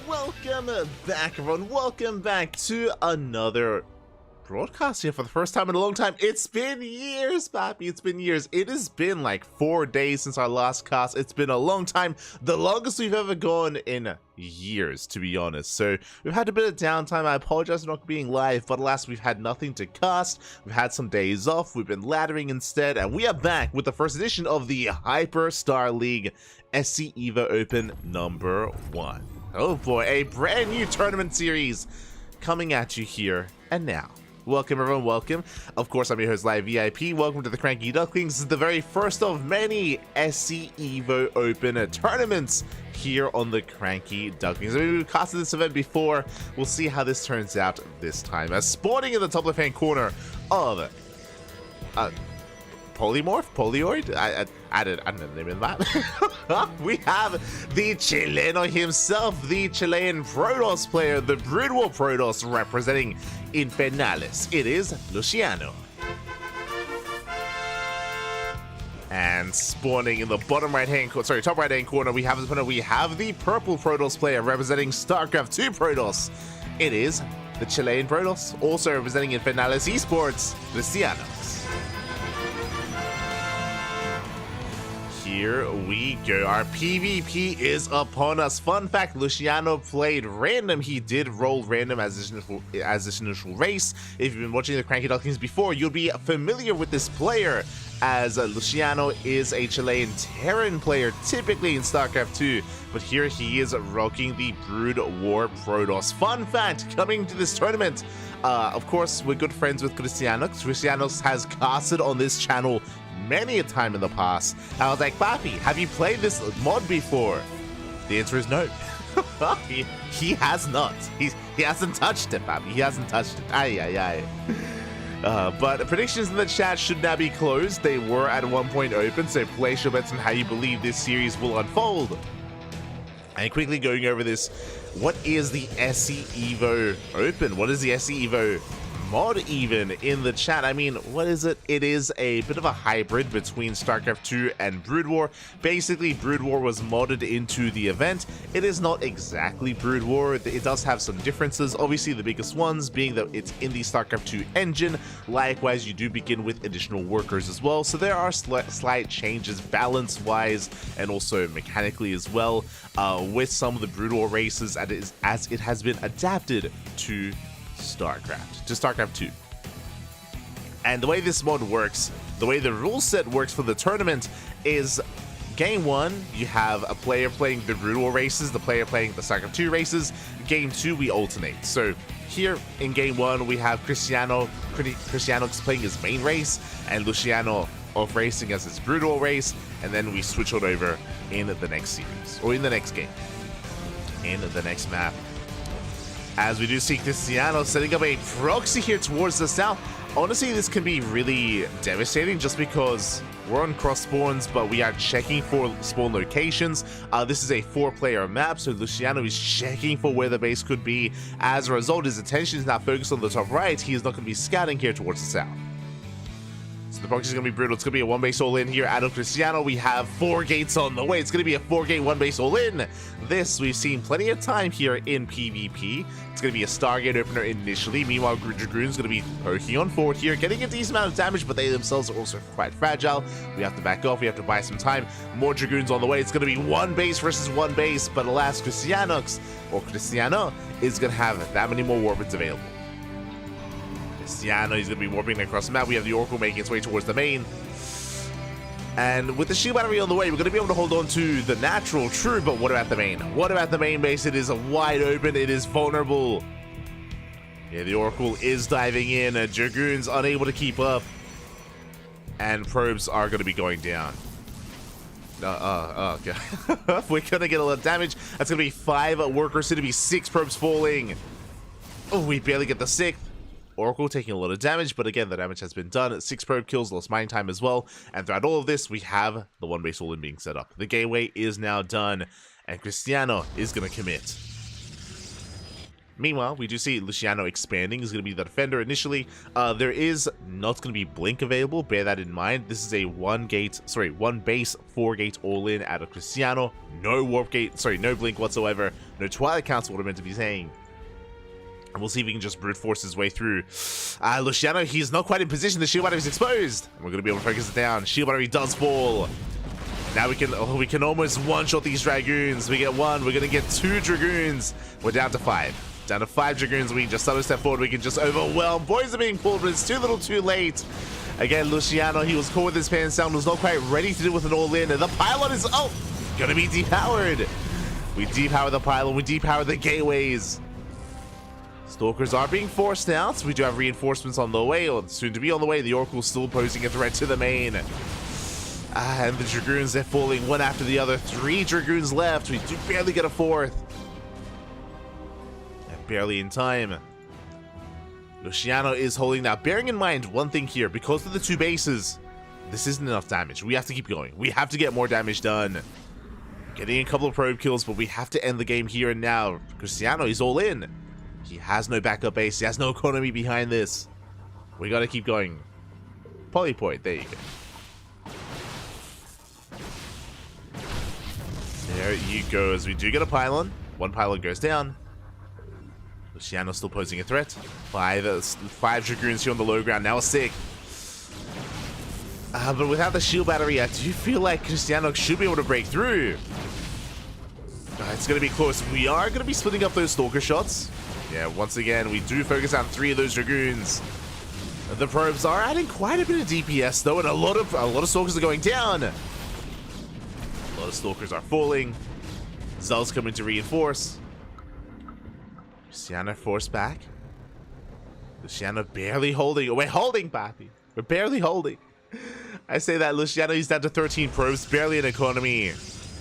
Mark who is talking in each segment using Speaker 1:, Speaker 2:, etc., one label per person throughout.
Speaker 1: Welcome back, everyone. Welcome back to another broadcast here for the first time in a long time. It's been years, Papi. It's been years. It has been like 4 days since our last cast. It's been a long time. The longest we've ever gone in years, to be honest. So we've had a bit of downtime. I apologize for not being live, but alas, we've had nothing to cast. We've had some days off. We've been laddering instead, and we are back with the first edition of the HyperStarLeague SC Evo Open #1. Oh boy, a brand new tournament series coming at you here and now. Welcome everyone, welcome. Of course, I'm your host, Live VIP. Welcome to the CranKy Ducklings. This is the very first of many SC Evo Open tournaments here on the CranKy Ducklings. I mean, we've casted this event before. We'll see how this turns out this time. As spawning in the top left-hand corner of Polyoid? I don't know the name of that. We have the Chileno himself, the Chilean Protoss player, the Brood War Protoss representing Infernalis. It is Luciano. And spawning in the top right hand corner, we have the purple Protoss player representing StarCraft 2 Protoss. It is the Chilean Protoss, also representing Infernalis Esports, Luciano. Here we go. Our PvP is upon us. Fun fact, Luciano played random. He did roll random as this initial race. If you've been watching the CranKy Ducklings before, you'll be familiar with this player, as Luciano is a Chilean Terran player, typically in StarCraft 2, but here he is rocking the Brood War Protoss. Fun fact, coming to this tournament, of course, we're good friends with Cristiano. Cristiano has casted on this channel many a time in the past. I was like, Papi, have you played this mod before? The answer is no. he has not. He hasn't touched it, Papi. He hasn't touched it. But predictions in the chat should now be closed. They were at one point open, so place your bets on how you believe this series will unfold. And quickly going over this, what is the SC Evo Open? What is the SC Evo mod even in the chat? I mean, what is it? It is a bit of a hybrid between StarCraft 2 and Brood War. Basically, Brood War was modded into the event. It is not exactly Brood War. It does have some differences. Obviously, the biggest ones being that it's in the StarCraft 2 engine. Likewise, you do begin with additional workers as well. So there are slight changes balance-wise and also mechanically as well with some of the Brood War races as it has been adapted to StarCraft 2. And the way this mod works, the way the rule set works for the tournament is game 1, you have a player playing the Brood War races, the player playing the StarCraft 2 races. Game 2, we alternate. So here in game 1, we have Cristiano playing his main race and Luciano off racing as his Brood War race, and then we switch it over in the next series, or in the next game, in the next map. As we do see Cristiano setting up a proxy here towards the south. Honestly, this can be really devastating just because we're on cross spawns, but we are checking for spawn locations. This is a 4-player map, so Luciano is checking for where the base could be. As a result, his attention is now focused on the top right. He is not going to be scouting here towards the south. So the proxy is going to be brutal. It's going to be a 1-base all-in here out of Cristiano. We have 4 gates on the way. It's going to be a 4-gate 1-base all-in. This we've seen plenty of time here in PvP. It's going to be a Stargate opener initially. Meanwhile, Dragoon's going to be poking on forward here, getting a decent amount of damage, but they themselves are also quite fragile. We have to back off. We have to buy some time. More Dragoons on the way. It's going to be 1 base versus 1 base, but alas, Cristiano is going to have that many more weapons available. Cristiano, he's going to be warping across the map. We have the Oracle making its way towards the main. And with the shield battery on the way, we're going to be able to hold on to the natural, true, but what about the main? What about the main base? It is wide open. It is vulnerable. Yeah, the Oracle is diving in. Dragoon's unable to keep up. And probes are going to be going down. Okay. We're going to get a lot of damage. That's going to be 5 workers. It's going to be 6 probes falling. Oh, we barely get the 6th. Oracle taking a lot of damage, but again, the damage has been done. 6 probe kills, lost mine time as well. And throughout all of this, we have the 1-base all-in being set up. The gateway is now done, and Cristiano is going to commit. Meanwhile, we do see Luciano expanding. Is going to be the defender initially. There is not going to be Blink available. Bear that in mind. This is a one base, 4-gate all-in out of Cristiano. No warp gate, no Blink whatsoever. No Twilight Council, what I meant to be saying. And we'll see if he can just brute force his way through. Luciano, he's not quite in position. The shield battery is exposed. And we're going to be able to focus it down. Shield battery does fall. Now we can almost one-shot these Dragoons. We get one. We're going to get 2 Dragoons. We're down to 5. Down to 5 Dragoons. We can just step forward. We can just overwhelm. Boys are being pulled, but it's too little too late. Again, Luciano, he was caught with his pants down. Was not quite ready to deal with an all-in. And the pylon is, going to be depowered. We depower the pylon. We depower the gateways. Stalkers are being forced out. We do have reinforcements on the way, or soon to be on the way. The Oracle still posing a threat to the main. And the Dragoons, they're falling one after the other. 3 Dragoons left. We do barely get a 4th. And barely in time. Luciano is holding now. Bearing in mind one thing here, because of the 2 bases, this isn't enough damage. We have to keep going. We have to get more damage done. Getting a couple of probe kills, but we have to end the game here and now. Cristiano is all in. He has no backup base. He has no economy behind this. We got to keep going. Polypoint, there you go. There you go, as we do get a pylon. 1 pylon goes down. Luciano still posing a threat. 5 Dragoons here on the low ground, now a 6. But without the shield battery, I do feel like Cristiano should be able to break through. It's going to be close. We are going to be splitting up those Stalker shots. Yeah, once again, we do focus on 3 of those Dragoons. The probes are adding quite a bit of DPS though, and a lot of Stalkers are going down. A lot of Stalkers are falling. Zell's coming to reinforce. Luciano forced back. Luciano barely holding. We're holding, Papi. We're barely holding. I say that Luciano is down to 13 probes, barely an economy.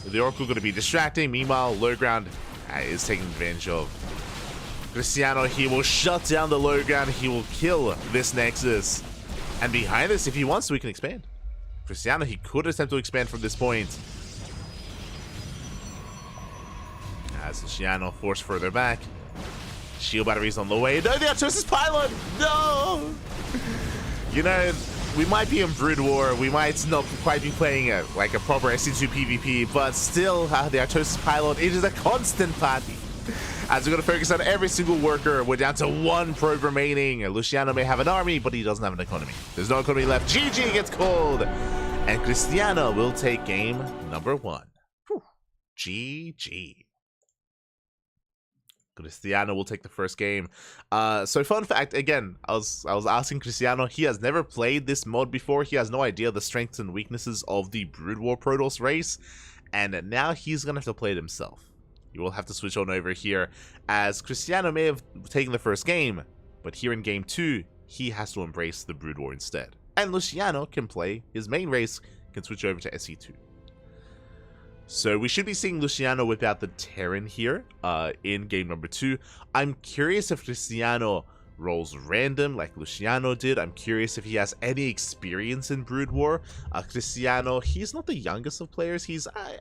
Speaker 1: The Oracle going to be distracting. Meanwhile, low ground is taking advantage of. Cristiano, he will shut down the low ground. He will kill this Nexus. And behind this, if he wants to, he can expand. Cristiano, he could attempt to expand from this point. As Luciano forced further back. Shield batteries on the way. No, the Artosis pylon! No! You know, we might be in Brood War. We might not quite be playing like a proper SC2 PvP, but still, the Artosis pylon, it is a constant party. As we're going to focus on every single worker, we're down to 1 probe remaining. Luciano may have an army, but he doesn't have an economy. There's no economy left. GG gets called. And Cristiano will take game number 1. Whew. GG. Cristiano will take the first game. So fun fact, again, I was asking Cristiano, he has never played this mod before. He has no idea the strengths and weaknesses of the Brood War Protoss race. And now he's going to have to play it himself. You will have to switch on over here, as Cristiano may have taken the first game, but here in game 2, he has to embrace the Brood War instead. And Luciano can play his main race, can switch over to SC2. So we should be seeing Luciano whip out the Terran here in game number 2. I'm curious if Cristiano rolls random like Luciano did. I'm curious if he has any experience in Brood War. Cristiano, he's not the youngest of players.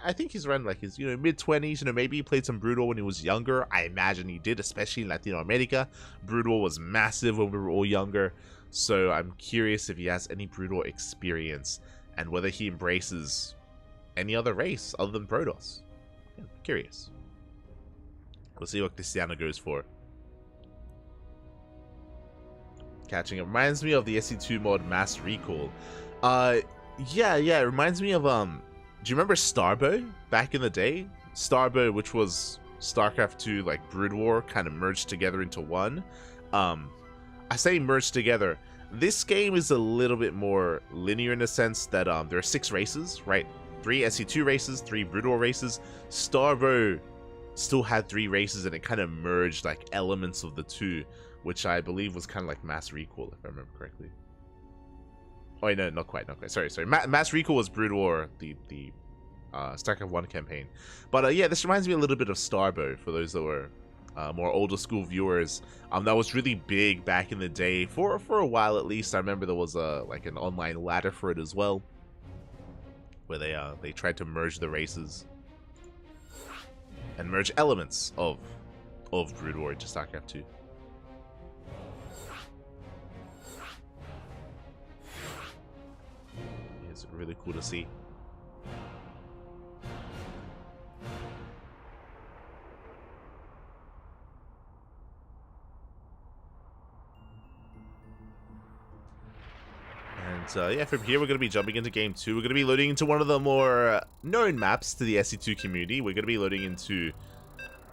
Speaker 1: I think he's around like his mid-20s. Maybe he played some Brood War when he was younger. I imagine he did, especially in Latin America. Brood War was massive when we were all younger. So I'm curious if he has any Brood War experience and whether he embraces any other race other than Protoss. Yeah, curious. We'll see what Cristiano goes for. Catching it reminds me of the SC2 mod Mass Recall. Yeah, it reminds me of do you remember Starbow back in the day? Starbow, which was StarCraft 2 like Brood War kind of merged together into one. I say merged together. This game is a little bit more linear in the sense that there are 6 races, right? 3 SC2 races, 3 Brood War races. Starbow still had 3 races, and it kind of merged like elements of the 2, which I believe was kind of like Mass Recall, if I remember correctly. Oh, no, not quite. Sorry. Mass Recall was Brood War, the StarCraft 1 campaign. But yeah, this reminds me a little bit of Starbow, for those that were more older school viewers. That was really big back in the day, for a while at least. I remember there was like an online ladder for it as well, where they tried to merge the races and merge elements of of Brood War into StarCraft 2. It's really cool to see. And yeah, from here we're going to be jumping into game 2. We're going to be loading into one of the more known maps to the SC2 community. We're going to be loading into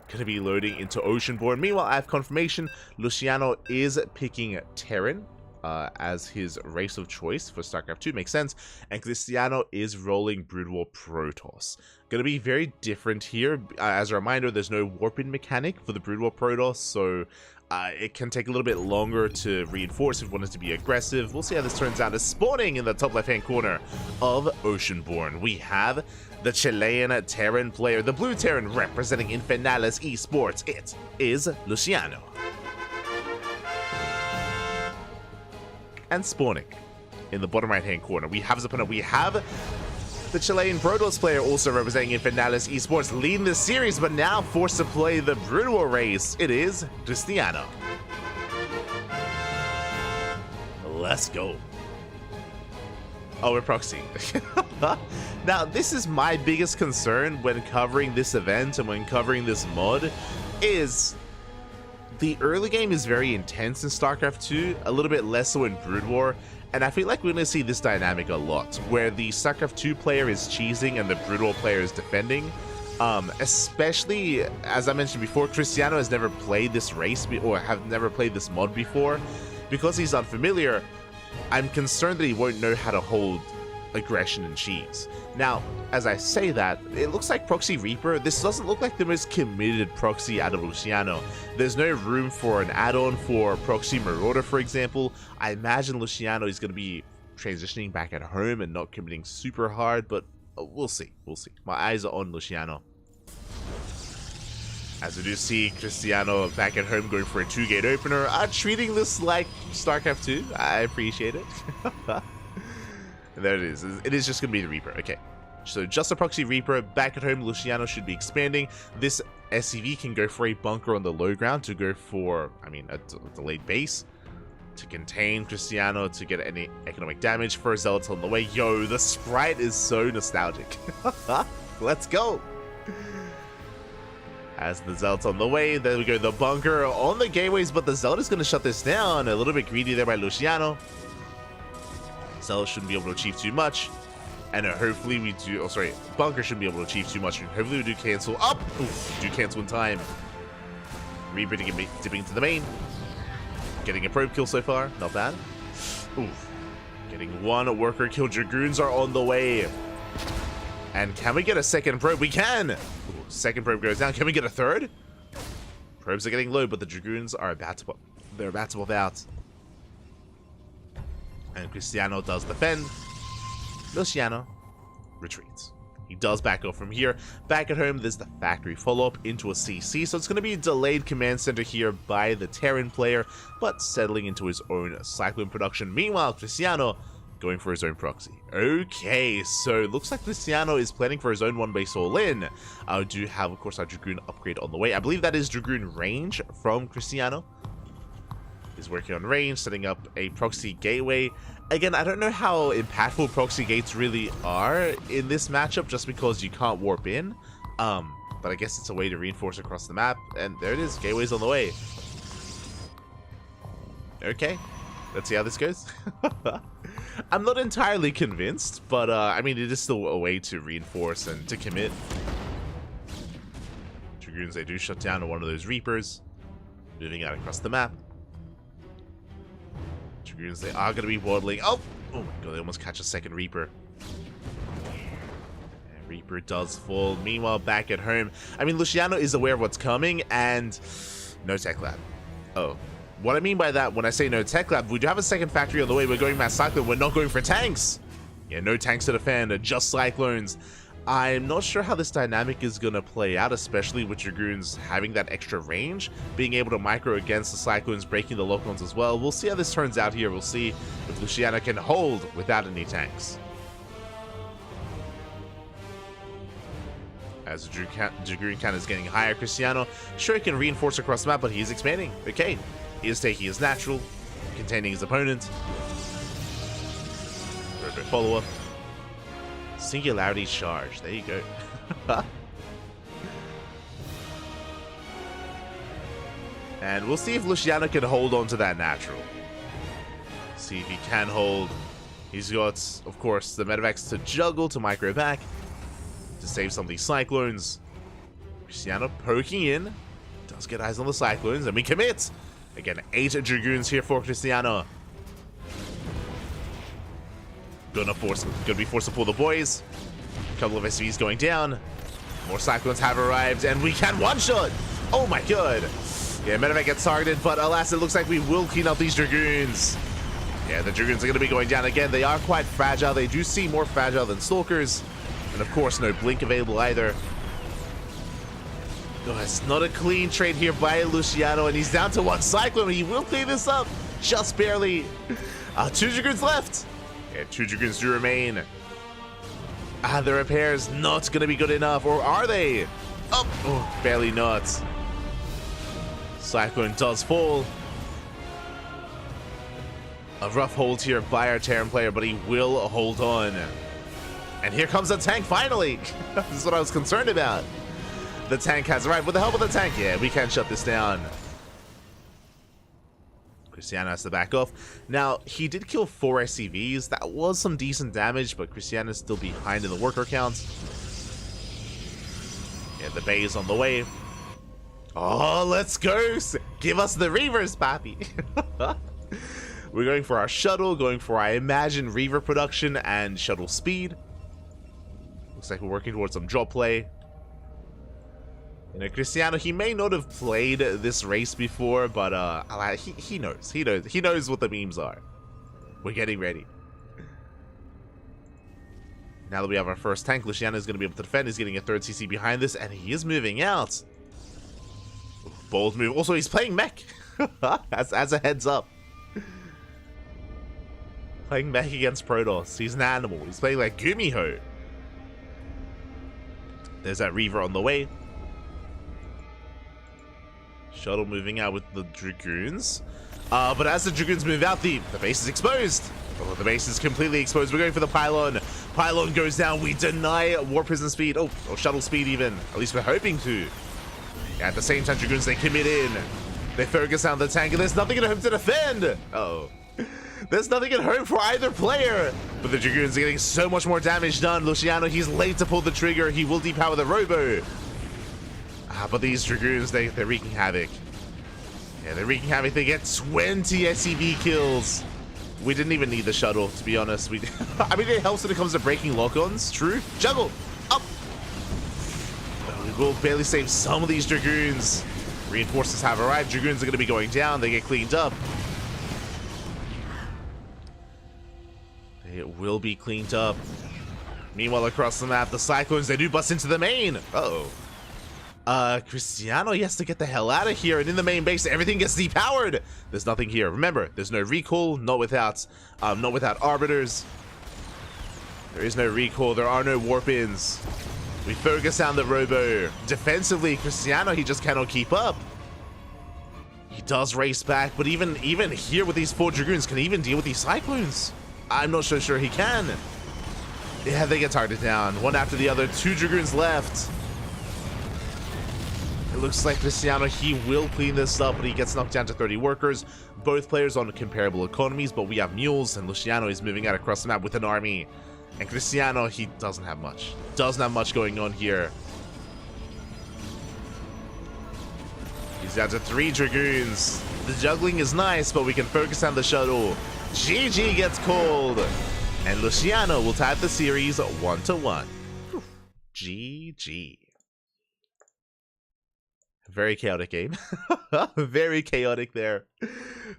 Speaker 1: Oceanborn. Meanwhile, I have confirmation Luciano is picking Terran as his race of choice for StarCraft 2. Makes sense. And Cristiano is rolling Brood War Protoss. Going to be very different here. As a reminder, there's no warp-in mechanic for the Brood War Protoss, so it can take a little bit longer to reinforce if one is to be aggressive. We'll see how this turns out. As spawning in the top left-hand corner of Oceanborn, we have the Chilean Terran player, the blue Terran representing Infernales Esports. It is Luciano. And spawning in the bottom right-hand corner, we have his opponent. We have the Chilean Protoss player also representing Infernales Esports, leading this series, but now forced to play the Brood War race. It is Cristiano. Let's go. Oh, we're proxying. Now, this is my biggest concern when covering this event and when covering this mod, is the early game is very intense in StarCraft 2, a little bit less so in Brood War. And I feel like we're going to see this dynamic a lot, where the StarCraft 2 player is cheesing and the Brood War player is defending. Especially, as I mentioned before, Cristiano has never played this race, or have never played this mod before. Because he's unfamiliar, I'm concerned that he won't know how to hold aggression and cheese. Now, as I say that, it looks like Proxy Reaper. This doesn't look like the most committed proxy out of Luciano. There's no room for an add-on for Proxy Marauder, for example. I imagine Luciano is going to be transitioning back at home and not committing super hard, but we'll see. We'll see. My eyes are on Luciano. As we do see Cristiano back at home going for a 2-gate opener, treating this like StarCraft 2. I appreciate it. And there it is. It is just going to be the Reaper. Okay. So just a Proxy Reaper. Back at home, Luciano should be expanding. This SCV can go for a bunker on the low ground to go for, I mean, a delayed base to contain Cristiano to get any economic damage for Zealots on the way. Yo, the sprite is so nostalgic. Let's go. As the Zealot's on the way, there we go. The bunker on the gateways, but the Zealot is going to shut this down. A little bit greedy there by Luciano. Zealot shouldn't be able to achieve too much. And hopefully we do... Oh, sorry. Bunker shouldn't be able to achieve too much. Hopefully we do cancel. Up! Oof, do cancel in time. Reaper dipping into the main. Getting a probe kill so far. Not bad. Oof. Getting one worker kill. Dragoons are on the way. And can we get a second probe? We can! Ooh, second probe goes down. Can we get a third? Probes are getting low, but the Dragoons are about to... They're about to pop out. And Cristiano does defend. Luciano retreats. He does back off from here. Back at home, there's the factory follow-up into a CC, so it's going to be a delayed command center here by the Terran player, but settling into his own Cyclone production. Meanwhile, Cristiano going for his own proxy. Okay, so it looks like Cristiano is planning for his own one base all-in. I do have, of course, our Dragoon upgrade on the way. I believe that is Dragoon range from Cristiano. Is working on range, setting up a proxy gateway. Again, I don't know how impactful proxy gates really are in this matchup, just because you can't warp in. But I guess it's a way to reinforce across the map, and there it is. Gateway's on the way. Okay, let's see how this goes. I'm not entirely convinced, but I mean, it is still a way to reinforce and to commit. Dragoons, they do shut down one of those Reapers, moving out across the map. Dragoons, they are going to be waddling. Oh my god, they almost catch a second Reaper. And Reaper does fall. Meanwhile, back at home, I mean, Luciano is aware of what's coming, and no tech lab. Oh, what I mean by that, when I say no tech lab, we do have a second factory on the way. We're going mass cyclone. We're not going for tanks. Yeah, no tanks to defend, just cyclones. I'm not sure how this dynamic is going to play out, especially with Dragoons having that extra range, being able to micro against the Cyclones, breaking the lock-ons as well. We'll see how this turns out here. We'll see if Luciano can hold without any tanks. As Dragoon count is getting higher, Cristiano sure can reinforce across the map, but he is expanding. Okay, he is taking his natural, containing his opponent. Perfect follow-up. Singularity charge. There you go. And we'll see if Luciano can hold on to that natural. See if he can hold. He's got, of course, the Medivacs to juggle, to micro back, to save some of these Cyclones. Cristiano poking in. Does get eyes on the Cyclones, and we commit! Again, 8 Dragoons here for Cristiano. Gonna be forced to pull the boys. A couple of SVs going down. More Cyclones have arrived, and we can one-shot! Oh my god! Yeah, Medivac gets targeted, but alas, it looks like we will clean out these Dragoons. Yeah, the Dragoons are going to be going down again. They are quite fragile. They do seem more fragile than Stalkers. And of course, no Blink available either. Oh, it's not a clean trade here by Luciano, and he's down to 1 Cyclone. He will clean this up, just barely. 2 Dragoons left. Yeah, 2 Dragoons do remain. The repairs not going to be good enough, or are they? Oh, barely not. Cyclone does fall. A rough hold here by our Terran player, but he will hold on. And here comes the tank finally. This is what I was concerned about. The tank has arrived. With the help of the tank, yeah, we can shut this down. Cristiano has to back off. Now, he did kill 4 SCVs. That was some decent damage, but Cristiano is still behind in the worker count. Yeah, the Bay is on the way. Oh, let's go! Give us the Reavers, papi! We're going for our shuttle, going for, I imagine, Reaver production and shuttle speed. Looks like we're working towards some drop play. You know, Cristiano, he may not have played this race before, but he knows. He knows what the memes are. We're getting ready. Now that we have our first tank, Luciano is going to be able to defend. He's getting a 3rd CC behind this, and he is moving out. Bold move. Also, he's playing mech. as a heads up. Playing mech against Protoss. He's an animal. He's playing like Gumiho. There's that Reaver on the way. Shuttle moving out with the Dragoons. But as the Dragoons move out, the base is exposed. Oh, the base is completely exposed. We're going for the pylon. Pylon goes down. We deny War Prison speed. Oh, or shuttle speed even. At least we're hoping to. At the same time, Dragoons, they commit in. They focus on the tank, and there's nothing at home to defend. Uh-oh. There's nothing at home for either player. But the Dragoons are getting so much more damage done. Luciano, he's late to pull the trigger. He will depower the Robo. But these Dragoons, they're wreaking havoc. Yeah, they're wreaking havoc. They get 20 SCV kills. We didn't even need the shuttle, to be honest. I mean, it helps when it comes to breaking lock-ons. True. Juggle. Up. We will barely save some of these Dragoons. Reinforcements have arrived. Dragoons are going to be going down. They get cleaned up. It will be cleaned up. Meanwhile, across the map, the Cyclones, they do bust into the main. Uh-oh. Cristiano, he has to get the hell out of here. And in the main base, everything gets depowered. There's nothing here. Remember, there's no recall. Not without Arbiters. There is no recall. There are no warp-ins. We focus on the Robo. Defensively, Cristiano, he just cannot keep up. He does race back, but even here with these 4 Dragoons, can he even deal with these Cyclones? I'm not so sure he can. Yeah, they get targeted down. One after the other. 2 Dragoons left. It looks like Cristiano, he will clean this up, but he gets knocked down to 30 workers. Both players on comparable economies, but we have mules, and Luciano is moving out across the map with an army. And Cristiano, he doesn't have much. Doesn't have much going on here. He's down to 3 Dragoons. The juggling is nice, but we can focus on the shuttle. GG gets called. And Luciano will tie the series 1-1. GG. Very chaotic game. Very chaotic there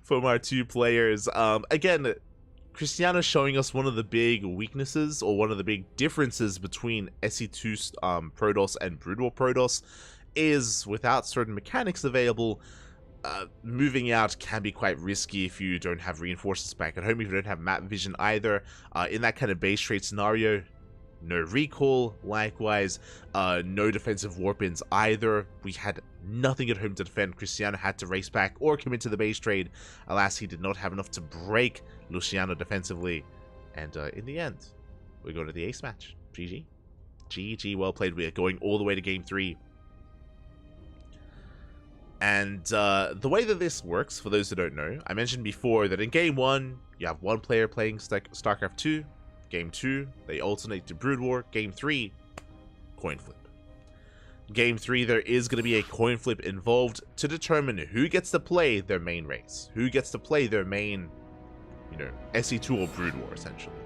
Speaker 1: from our 2 players. Again, Cristiano showing us one of the big weaknesses, or one of the big differences between SC2 Protoss and Brutal Protoss, is without certain mechanics available, moving out can be quite risky if you don't have reinforcements back at home, if you don't have map vision either. In that kind of base trade scenario, no recall. Likewise, no defensive warp-ins either. We had nothing at home to defend. Cristiano had to race back or commit to the base trade. Alas, he did not have enough to break Luciano defensively. And in the end, we're going to the ace match. GG. GG, well played. We are going all the way to game 3. And the way that this works, for those who don't know, I mentioned before that in game 1, you have one player playing StarCraft 2. Game 2, they alternate to Brood War. Game 3, coin flip. Game 3, there is going to be a coin flip involved to determine who gets to play their main race. Who gets to play their main, SC2 or Brood War, essentially.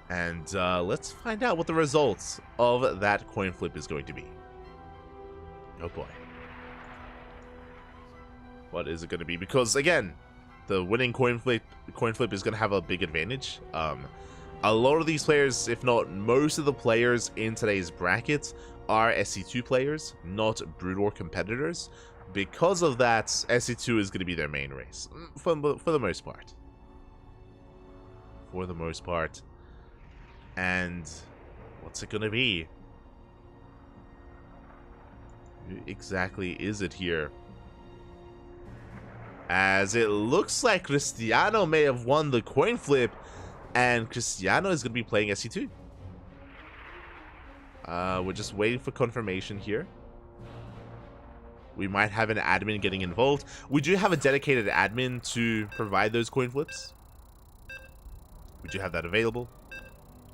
Speaker 1: And let's find out what the results of that coin flip is going to be. Oh boy. What is it going to be? Because, again, the winning coin flip is going to have a big advantage. A lot of these players, if not most of the players in today's brackets, are SC2 players, not Brood War competitors. Because of that, SC2 is going to be their main race, for the most part. For the most part. And what's it going to be? Who exactly is it here? As it looks like Cristiano may have won the coin flip, and Cristiano is going to be playing SC2. We're just waiting for confirmation here. We might have an admin getting involved. We do have a dedicated admin to provide those coin flips. We do have that available.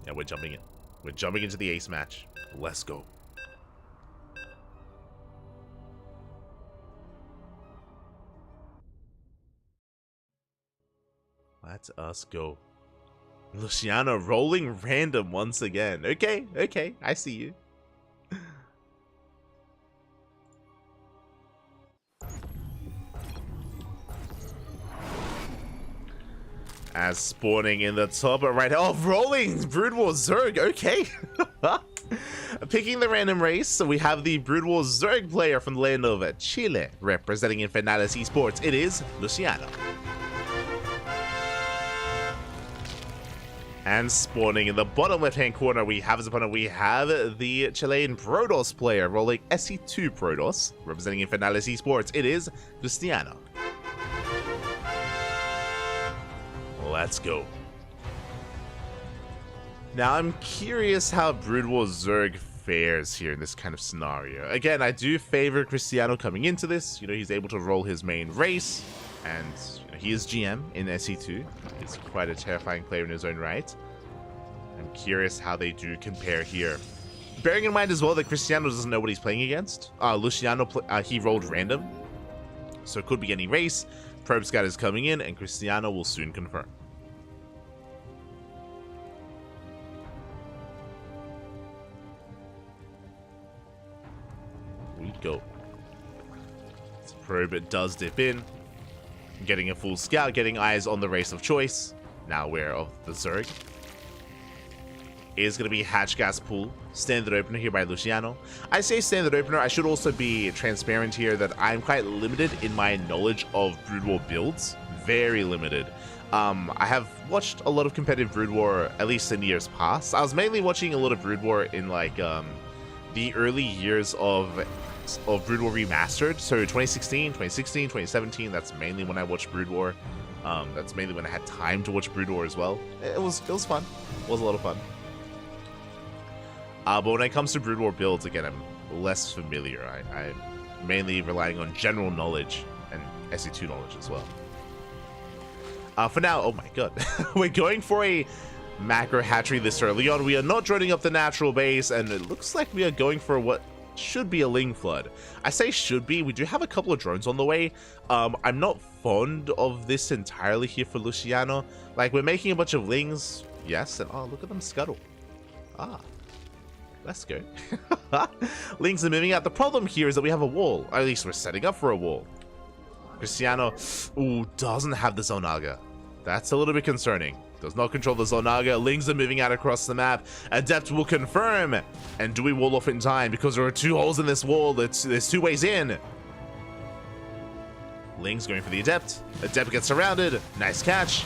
Speaker 1: Yeah, we're jumping in. We're jumping into the ace match. Let's go. Let us go. Luciano rolling random once again. Okay, okay, I see you. As spawning in the top right. Oh, rolling Brood War Zerg. Okay. Picking the random race, so we have the Brood War Zerg player from the land of Chile representing Infernales Esports. It is Luciano. And spawning in the bottom left-hand corner, we have as opponent, we have the Chilean Protoss player rolling SC2 Protoss, representing Infernales Esports. It is Cristiano. Let's go. Now, I'm curious how Brood War Zerg fares here in this kind of scenario. Again, I do favor Cristiano coming into this. He's able to roll his main race, and he is GM in SC2. He's quite a terrifying player in his own right. I'm curious how they do compare here. Bearing in mind as well that Cristiano doesn't know what he's playing against. Luciano, he rolled random, so it could be any race. Probe Scout is coming in, and Cristiano will soon confirm. We go. So Probe does dip in. Getting a full scout, getting eyes on the race of choice. Now aware of the Zerg. Is going to be Hatch Gas Pool. Standard opener here by Luciano. I say standard opener. I should also be transparent here that I'm quite limited in my knowledge of Brood War builds. Very limited. I have watched a lot of competitive Brood War, at least in years past. I was mainly watching a lot of Brood War in like the early years of Brood War Remastered. So 2016, 2017, that's mainly when I watched Brood War. That's mainly when I had time to watch Brood War as well. It was fun. It was a lot of fun. But when it comes to Brood War builds, again, I'm less familiar. I'm mainly relying on general knowledge and SC2 knowledge as well. For now, oh my god, we're going for a macro hatchery this early on. We are not joining up the natural base, and it looks like we are going for what should be a Ling Flood. I say should be. We do have a couple of drones on the way. I'm not fond of this entirely here for Luciano. Like, we're making a bunch of Lings, yes, and oh, look at them scuttle. Let's go. Lings are moving out. The problem here is that we have a wall. Or at least we're setting up for a wall. Cristiano, doesn't have the Zonaga. That's a little bit concerning. Does not control the Zonaga. Lings are moving out across the map. Adept will confirm. And do we wall off in time? Because there are 2 holes in this wall. There's 2 ways in. Lings going for the Adept. Adept gets surrounded. Nice catch.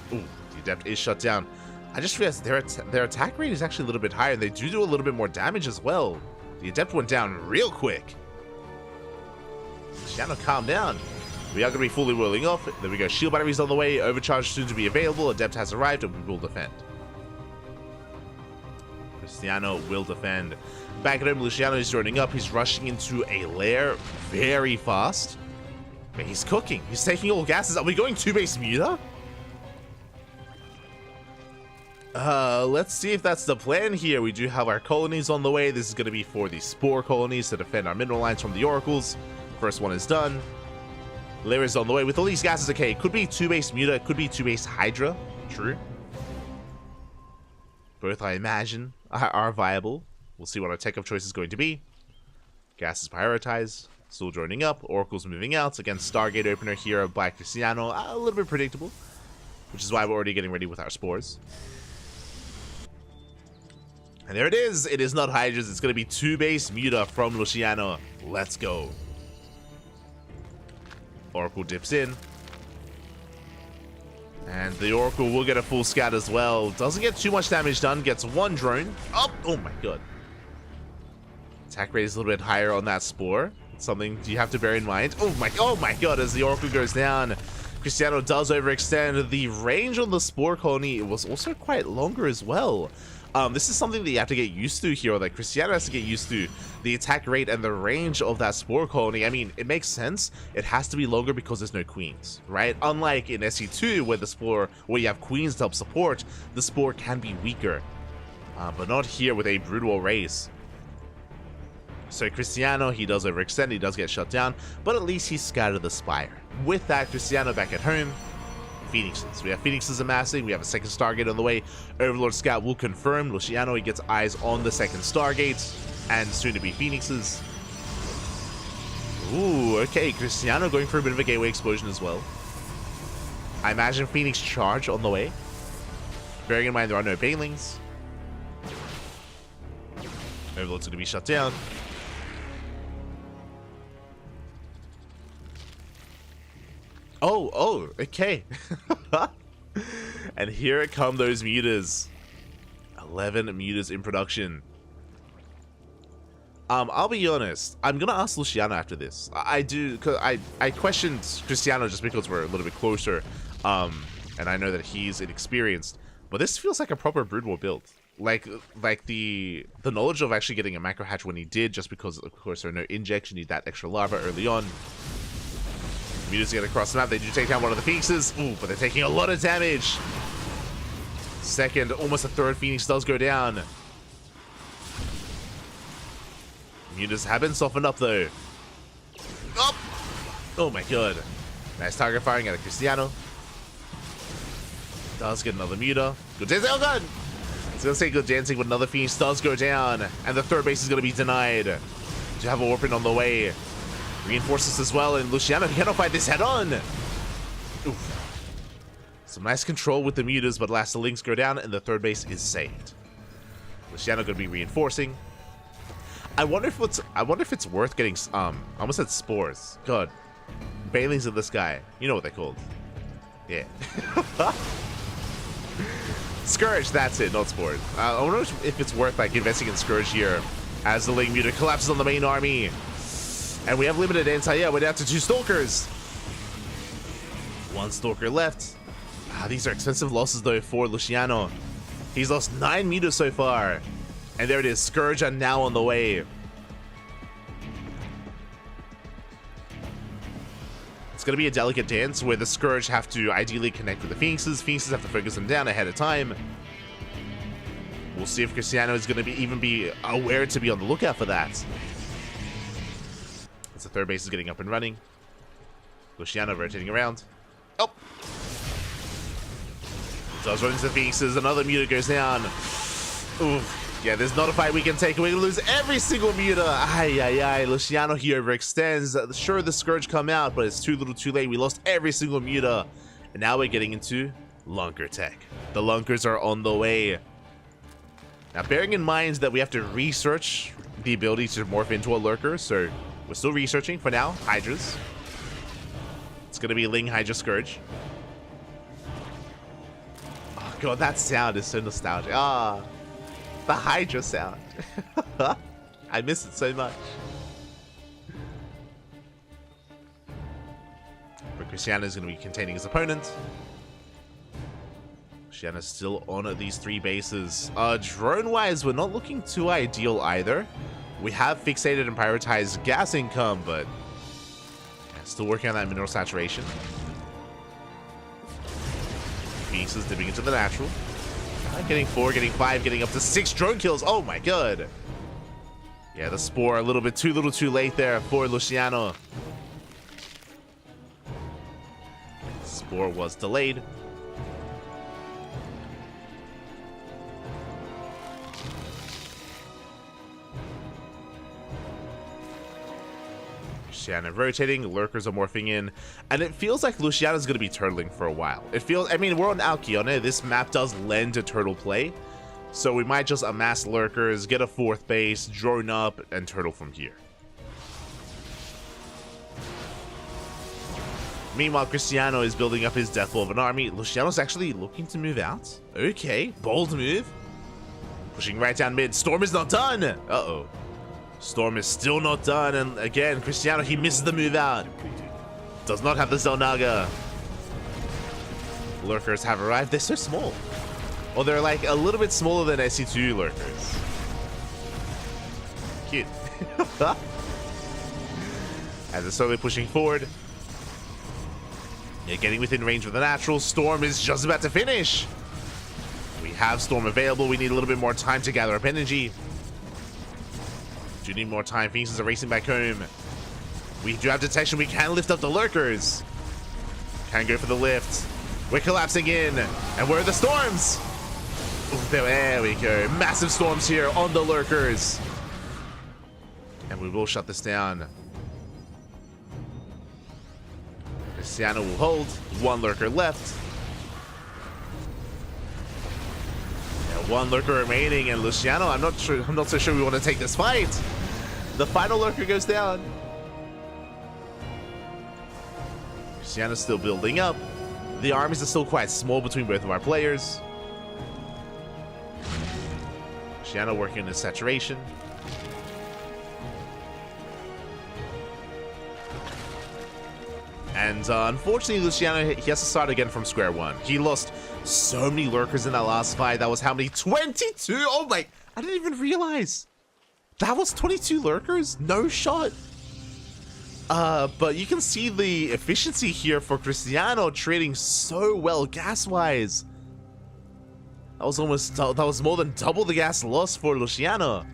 Speaker 1: The Adept is shut down. I just realized their attack rate is actually a little bit higher, and they do a little bit more damage as well. The Adept went down real quick. Luciano, calm down. We are going to be fully rolling off. There we go. Shield batteries on the way. Overcharge soon to be available. Adept has arrived, and we will defend. Cristiano will defend. Back at home, Luciano is joining up. He's rushing into a lair very fast. But he's cooking. He's taking all gases. Are we going 2-base Muta? Let's see if that's the plan here. We do have our colonies on the way. This is going to be for the Spore colonies to defend our mineral lines from the Oracles. First one is done. Lair is on the way. With all these gases, okay, it could be 2-base Muta. It could be 2-base Hydra. True. Both, I imagine, are viable. We'll see what our tech of choice is going to be. Gas is prioritized. Still joining up. Oracle's moving out. Against Stargate opener here by Cristiano. A little bit predictable. Which is why we're already getting ready with our spores. And there it is. It is not Hydras. It's going to be 2-base Muta from Luciano. Let's go. Oracle dips in. And the Oracle will get a full scout as well. Doesn't get too much damage done. Gets one drone. Oh my god. Attack rate is a little bit higher on that Spore. It's something you have to bear in mind. Oh my god, as the Oracle goes down. Cristiano does overextend. The range on the Spore colony was also quite longer as well. This is something that you have to get used to here, that Cristiano has to get used to. The attack rate and the range of that Spore colony. I mean, it makes sense. It has to be longer because there's no queens, right? Unlike in SC2, where the Spore, where you have queens to help support, the Spore can be weaker. But not here with a brutal race. So Cristiano, he does overextend, he does get shut down, but at least he scattered the Spire. With that, Cristiano back at home. Phoenixes. We have Phoenixes amassing. We have a second Stargate on the way. Overlord Scout will confirm. Luciano, he gets eyes on the second Stargate. And soon to be Phoenixes. Ooh, okay. Cristiano going for a bit of a gateway explosion as well. I imagine Phoenix charge on the way. Bearing in mind there are no Banelings. Overlord's going to be shut down. Oh, okay. And here come those mutas. 11 mutas in production. I'll be honest. I'm gonna ask Luciano after this. I do, cause I questioned Cristiano just because we're a little bit closer, and I know that he's inexperienced. But this feels like a proper Brood War build. Like the knowledge of actually getting a macro hatch when he did, just because of course there are no injects. You need that extra lava early on. Mutas get across the map. They do take down one of the Phoenixes. Ooh, but they're taking a lot of damage. Second, almost a third Phoenix does go down. Mutas have been softened up though. Oh my god. Nice target firing out of Cristiano. Does get another Muta. Good dancing. Oh god! I was gonna say good dancing, but another Phoenix does go down. And the third base is gonna be denied. To have a Warpin on the way. Reinforces as well, and Luciano cannot fight this head on. Oof. Some nice control with the mutas, but last the links go down, and the third base is saved. Luciano gonna be reinforcing. I wonder if it's worth getting I almost said spores. God. Banelings of this guy. You know what they're called. Yeah. Scourge, that's it, not spores. I wonder if it's worth like investing in Scourge here as the Ling Muta collapses on the main army. And we have limited anti. Yeah, we're down to 2 Stalkers. 1 Stalker left. These are expensive losses though for Luciano. He's lost 9 meters so far. And there it is. Scourge are now on the way. It's going to be a delicate dance where the Scourge have to ideally connect with the Phoenixes. Phoenixes have to focus them down ahead of time. We'll see if Cristiano is going to even be aware to be on the lookout for that. The third base is getting up and running. Luciano rotating around. Oh! Does run into the Phoenixes. Another Muta goes down. Oof. Yeah, there's not a fight we can take. We're going to lose every single Muta. Ay. Luciano here overextends. Sure, the Scourge come out, but it's too little too late. We lost every single Muta. And now we're getting into Lunker tech. The Lunkers are on the way. Now, bearing in mind that we have to research the ability to morph into a Lurker, so we're still researching for now. Hydras. It's going to be Ling Hydra Scourge. Oh, god, that sound is so nostalgic. Ah, the Hydra sound. I miss it so much. But Cristiano is going to be containing his opponent. Cristiano's still on these 3 bases. Drone-wise, we're not looking too ideal either. We have fixated and prioritized gas income, but yeah, still working on that mineral saturation. Phoenix is dipping into the natural. Getting 4, getting 5, getting up to 6 drone kills. Oh my god. Yeah, the Spore a little too late there for Luciano. Spore was delayed. Luciano rotating, lurkers are morphing in, and it feels like Luciano's going to be turtling for a while. It feels, I mean, we're on Alkione, this map does lend to turtle play, so we might just amass lurkers, get a 4th base, drone up, and turtle from here. Meanwhile, Cristiano is building up his death ball of an army. Luciano's actually looking to move out. Okay, bold move. Pushing right down mid. Storm is not done. Uh-oh. Storm is still not done, and again, Cristiano, he misses the move out. Does not have the Zelnaga. Lurkers have arrived. They're so small. Well, they're like a little bit smaller than SC2 lurkers. Cute. As they're slowly pushing forward. Yeah, getting within range of the natural. Storm is just about to finish. We have Storm available. We need a little bit more time to gather up energy. Do need more time. Phoenixes are racing back home. We do have detection. We can lift up the lurkers. Can go for the lift. We're collapsing in. And where are the storms? Ooh, there we go. Massive storms here on the lurkers. And we will shut this down. Cristiano will hold. 1 lurker left. And 1 lurker remaining, and Luciano, I'm not so sure we want to take this fight. The final lurker goes down. Cristiano's still building up. The armies are still quite small between both of our players. Cristiano working on his saturation. And unfortunately, Luciano, he has to start again from square one. He lost so many lurkers in that last fight. That was how many? 22! Oh my, I didn't even realize. That was 22 lurkers? No shot. But you can see the efficiency here for Cristiano trading so well gas-wise. That was more than double the gas loss for Luciano.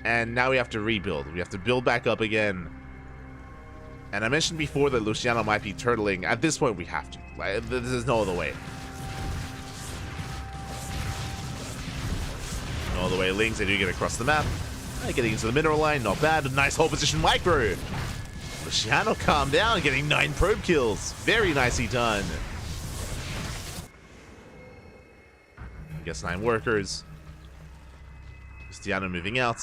Speaker 1: And now we have to rebuild. We have to build back up again. And I mentioned before that Luciano might be turtling. At this point, we have to. Like, there's no other way. No other way. Lings, they do get across the map. Getting into the mineral line, not bad. Nice hold position micro. Luciano, calm down, getting 9 probe kills. Very nicely done. Gets 9 workers. Cristiano moving out.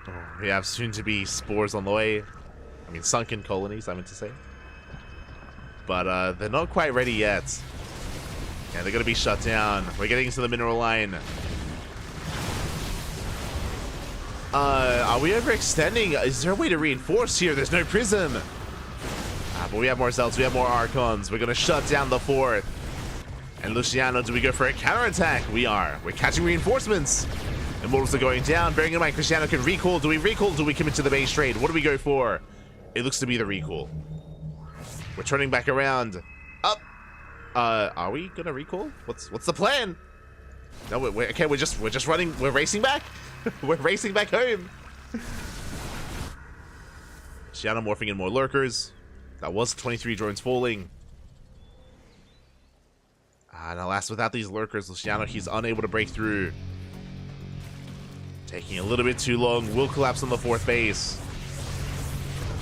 Speaker 1: Oh, we have soon to be spores on the way. I mean, sunken colonies, I meant to say. But they're not quite ready yet. Yeah, they're going to be shut down. We're getting into the mineral line. Are we overextending? Is there a way to reinforce here? There's no prism. But we have more Zelts, we have more Archons. We're going to shut down the 4th. And Luciano, do we go for a counterattack? We are. We're catching reinforcements. Immortals are going down. Bearing in mind, Cristiano can recall. Do we recall? Do we commit to the base trade? What do we go for? It looks to be the recall. We're turning back around. Up. Are we gonna recall? What's the plan? No, okay. We're just running. We're racing back. We're racing back home. Luciano morphing in more lurkers. That was 23 drones falling. And alas, without these lurkers, Luciano, he's unable to break through. Taking a little bit too long. Will collapse on the 4th base.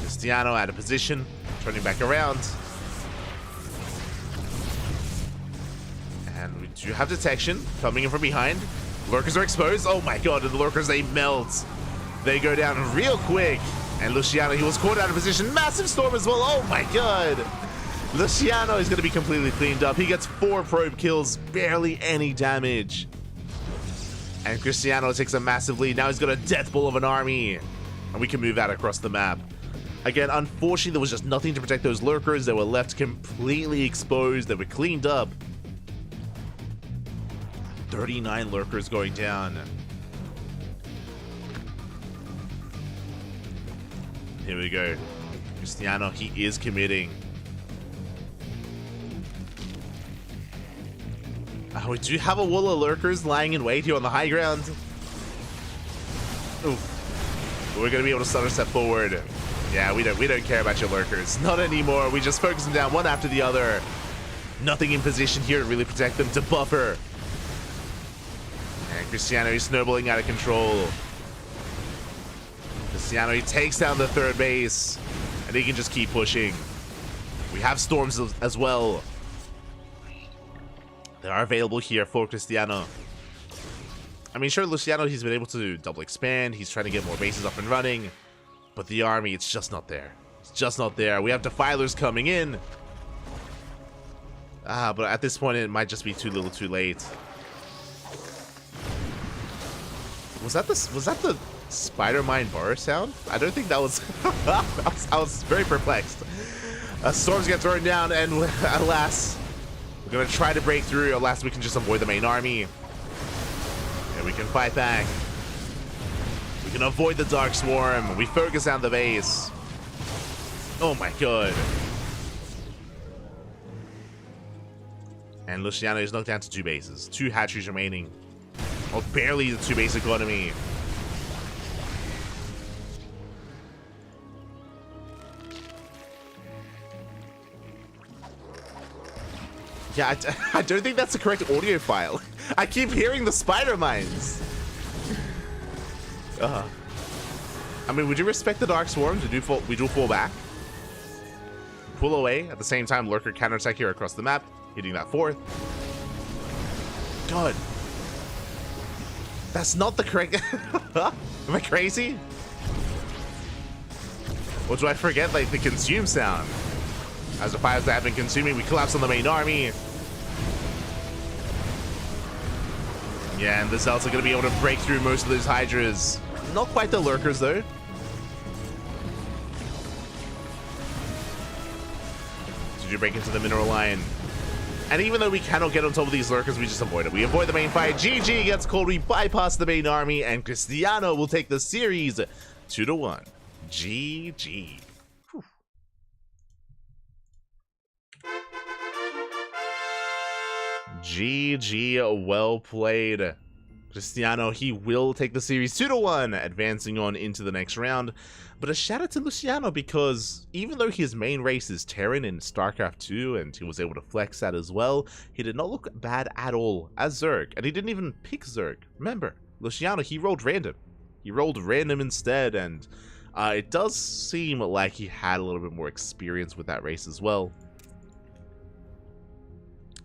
Speaker 1: Cristiano out of position, turning back around. And we do have detection coming in from behind. Lurkers are exposed. Oh my god, and the lurkers, they melt. They go down real quick. And Luciano, he was caught out of position. Massive storm as well. Oh my god. Luciano is going to be completely cleaned up. He gets 4 probe kills, barely any damage. And Cristiano takes a massive lead. Now he's got a death ball of an army. And we can move that across the map. Again, unfortunately, there was just nothing to protect those lurkers. They were left completely exposed. They were cleaned up. 39 lurkers going down. Here we go. Cristiano, he is committing. We do have a wall of lurkers lying in wait here on the high ground. Oof. We're going to be able to start a step forward. Yeah, we don't care about your lurkers. Not anymore. We just focus them down one after the other. Nothing in position here to really protect them, to buffer. And Cristiano is snowballing out of control. Cristiano, he takes down the third base. And he can just keep pushing. We have storms as well. They are available here for Cristiano. I mean, sure, Luciano, he's been able to double expand. He's trying to get more bases up and running. But the army, it's just not there. It's just not there. We have defilers coming in. But at this point, it might just be too little too late. Was that the spider mine bar sound? I don't think that was... I was very perplexed. Storms get thrown down, and alas... We're going to try to break through. Alas, we can just avoid the main army. And we can fight back. We can avoid the Dark Swarm. We focus on the base. Oh my god. And Luciano is knocked down to 2 bases. 2 hatcheries remaining. Oh, barely the 2 base economy. Yeah, I don't think that's the correct audio file. I keep hearing the spider mines. I mean, would you respect the Dark Swarms? We do fall back. Pull away. At the same time, Lurker counterattack here across the map. Hitting that 4th. God. That's not the correct... Am I crazy? Or do I forget, like, the consume sound? As the fires that have been consuming, we collapse on the main army. Yeah, and the Zealots are going to be able to break through most of those Hydras. Not quite the Lurkers, though. Did you break into the mineral line? And even though we cannot get on top of these Lurkers, we just avoid it. We avoid the main fight. GG gets called. We bypass the main army, and Cristiano will take the series 2-1. GG. GG, well played. Cristiano, he will take the series 2-1, advancing on into the next round. But a shout out to Luciano, because even though his main race is Terran in StarCraft 2, and he was able to flex that as well, he did not look bad at all as Zerg, and he didn't even pick Zerg. Remember, Luciano, he rolled random. He rolled random instead, and it does seem like he had a little bit more experience with that race as well.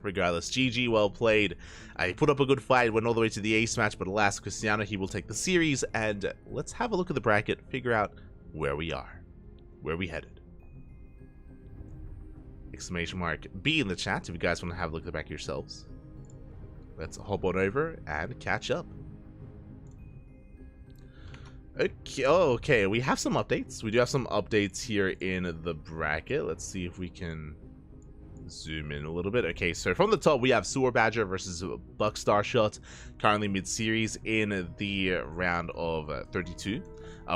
Speaker 1: Regardless, GG, well played. He put up a good fight, went all the way to the ace match, but alas, Cristiano, he will take the series, and let's have a look at the bracket, figure out where we are, where we headed. Exclamation mark B in the chat if you guys want to have a look at the back yourselves. Let's hop on over and catch up. Okay, okay, we have some updates. We do have some updates here in the bracket. Let's see if we can zoom in a little bit. Okay, so from the top we have Sewer Badger versus Buckstar Shot, currently mid-series in the round of 32.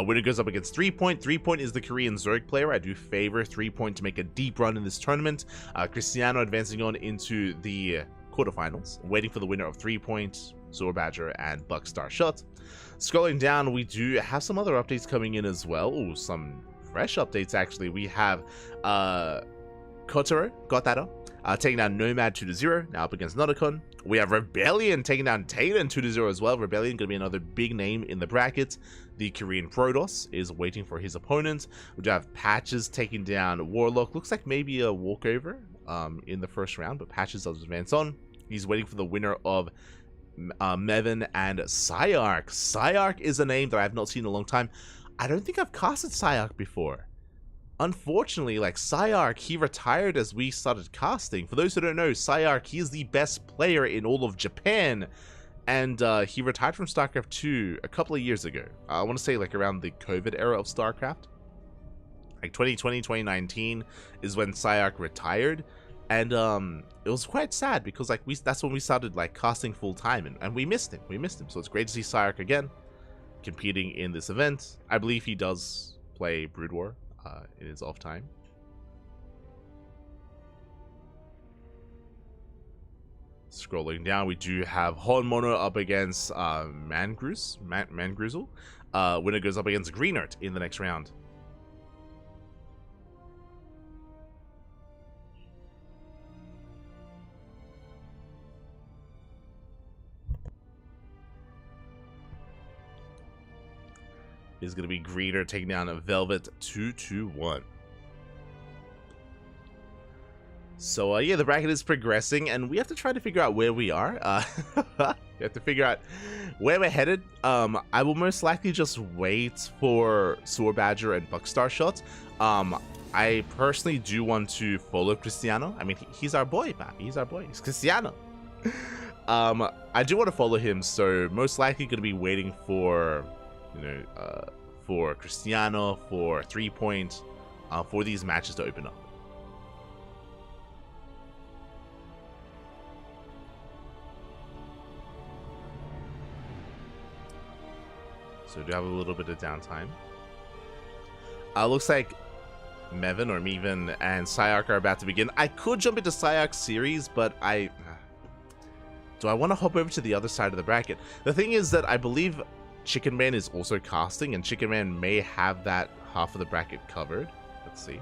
Speaker 1: Winner goes up against 3-Point. 3-Point is the Korean Zerg player. I do favor 3-Point to make a deep run in this tournament. Cristiano advancing on into the quarterfinals, waiting for the winner of 3-Point, Sewer Badger, and Buckstar Shot. Scrolling down, we do have some other updates coming in as well. Ooh, some fresh updates actually. We have Kotaro, Gotaro, taking down Nomad 2-0, now up against Notakon. We have Rebellion taking down Taden 2-0 as well. Rebellion going to be another big name in the bracket. The Korean Protoss is waiting for his opponent. We do have Patches taking down Warlock. Looks like maybe a walkover in the first round, but Patches does advance on. He's waiting for the winner of Mevin and Psyarch. Psyarch is a name that I have not seen in a long time. I don't think I've casted Psyarch before. unfortunately, like Sayark, he retired as we started casting. For those who don't know, Sayark, he is the best player in all of Japan, and he retired from StarCraft 2 a couple of years ago. I want to say like around the COVID era of StarCraft. Like 2020, 2019 is when Sayark retired, and it was quite sad because like that's when we started like casting full time, and we missed him. So it's great to see Sayark again competing in this event. I believe he does play Brood War in his off time. Scrolling down, we do have Honmono up against Mangruzel. Winner goes up against Greenert in the next round. Is going to be Greener taking down a Velvet 2-2-1. So yeah, the bracket is progressing, and we have to try to figure out where we are. We have to figure out where we're headed. I will most likely just wait for Sewer Badger and Buckstar shots. I personally do want to follow Cristiano. I mean, he's our boy, man. He's our boy. He's Cristiano. I do want to follow him, so most likely going to be waiting for, you know, for Cristiano, for 3-point, for these matches to open up. So we do have a little bit of downtime. Looks like Mevin or Meven and Sayark are about to begin. I could jump into Sayark's series, but do I want to hop over to the other side of the bracket? The thing is that I believe Chicken Man is also casting, and Chicken Man may have that half of the bracket covered. Let's see.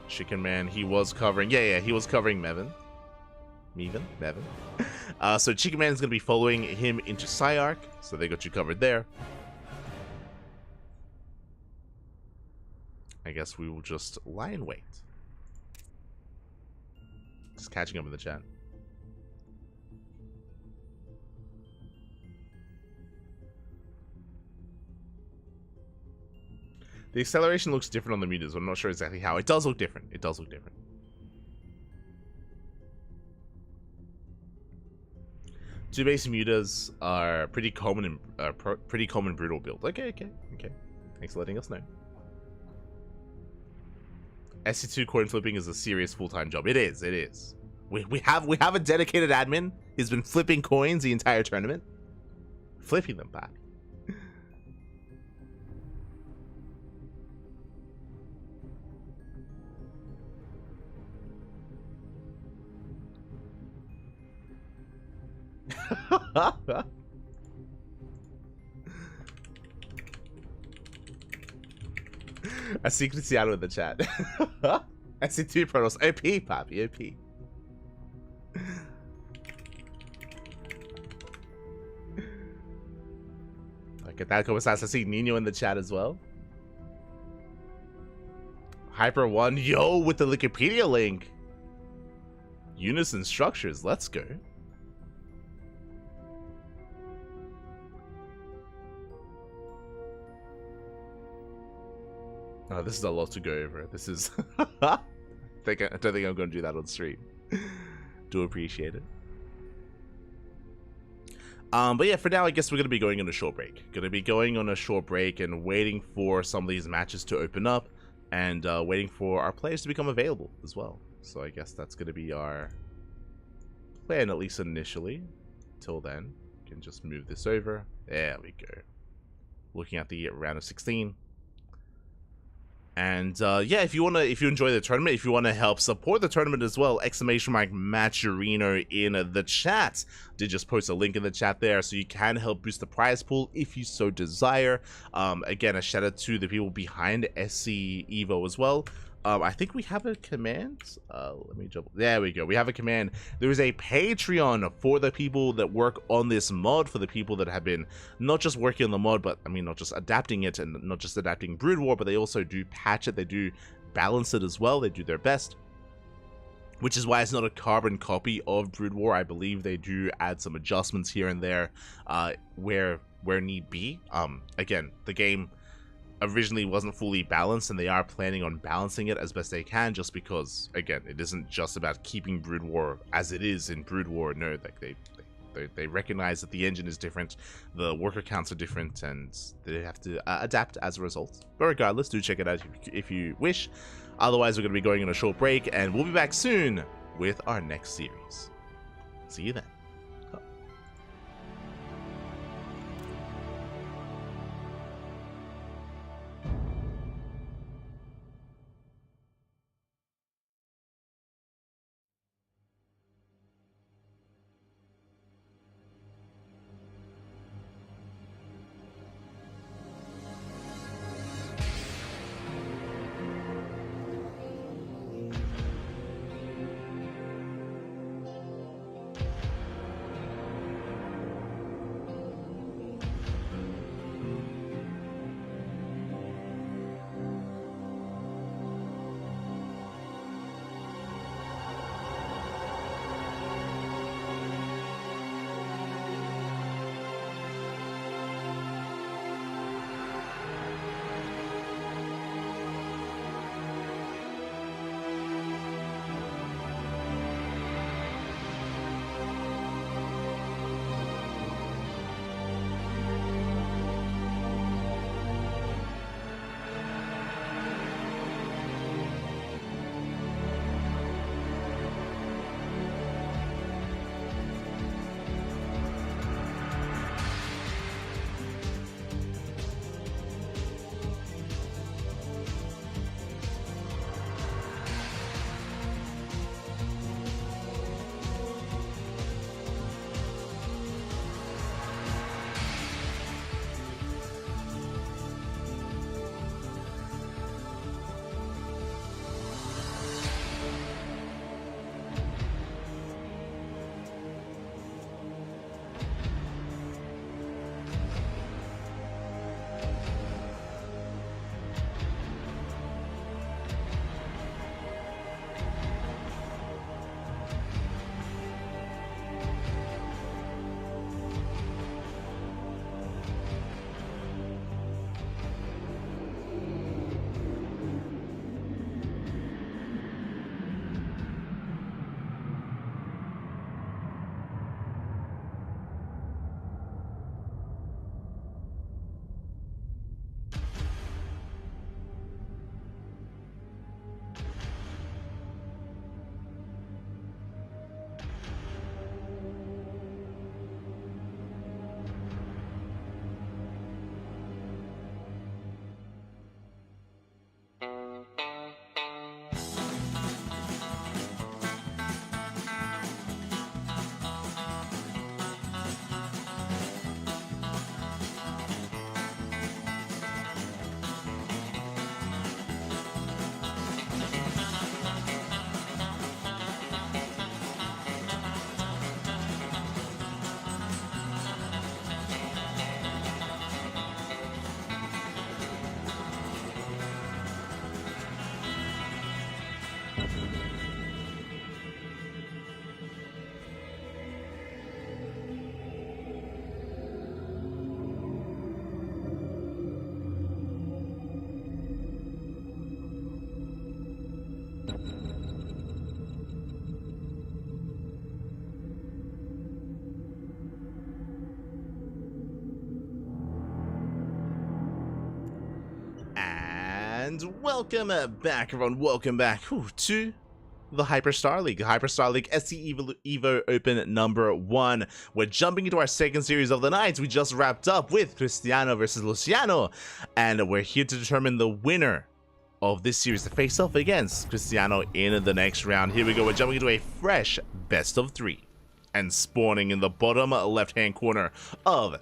Speaker 1: Chicken Man, he was covering, yeah, he was covering Mevin. So Chicken Man is going to be following him into Sayark, so they got you covered there. I guess we will just lie in wait. Just catching up in the chat. The acceleration looks different on the mutas. I'm not sure exactly how. It does look different. It does look different. Two base mutas are pretty common in brutal build. Okay. Thanks for letting us know. SC2 coin flipping is a serious full-time job. It is. We have a dedicated admin. He's been flipping coins the entire tournament, flipping them back. I see Cristiano in the chat. I see two Protos. OP, Papi, OP. Look at that. Como estás? I see Nino in the chat as well. Hyper 1, yo, with the Wikipedia link. Unison structures, let's go. Oh, this is a lot to go over. This is... I don't think I'm going to do that on stream. Do appreciate it. But yeah, for now, I guess we're going to be going on a short break. And waiting for some of these matches to open up. And waiting for our players to become available as well. So I guess that's going to be our plan, at least initially. Till then, we can just move this over. There we go. Looking at the round of 16. And yeah, if you enjoy the tournament, if you want to help support the tournament as well, !Matcherino in the chat. Did just post a link in the chat there, so you can help boost the prize pool if you so desire. Again, a shout out to the people behind SC Evo as well. I think we have a command. Let me jump. There we go. We have a command. There is a Patreon for the people that work on this mod, for the people that have been not just working on the mod, but I mean, not just adapting it and not just adapting Brood War, but they also do patch it. They do balance it as well. They do their best, which is why it's not a carbon copy of Brood War. I believe they do add some adjustments here and there where need be. Again, the game originally wasn't fully balanced, and they are planning on balancing it as best they can, just because, again, it isn't just about keeping Brood War as it is in Brood War. No, like they recognize that the engine is different, the worker counts are different, and they have to adapt as a result. But regardless, do check it out if you wish. Otherwise, we're going to be going on a short break, and we'll be back soon with our next series. See you then. And welcome back, everyone. Welcome back to the HyperStarLeague SC Evo Open number 1. We're jumping into our second series of the night. We just wrapped up with Cristiano versus Luciano, and we're here to determine the winner of this series to face off against Cristiano in the next round. Here we go. We're jumping into a fresh best of 3, and spawning in the bottom left-hand corner of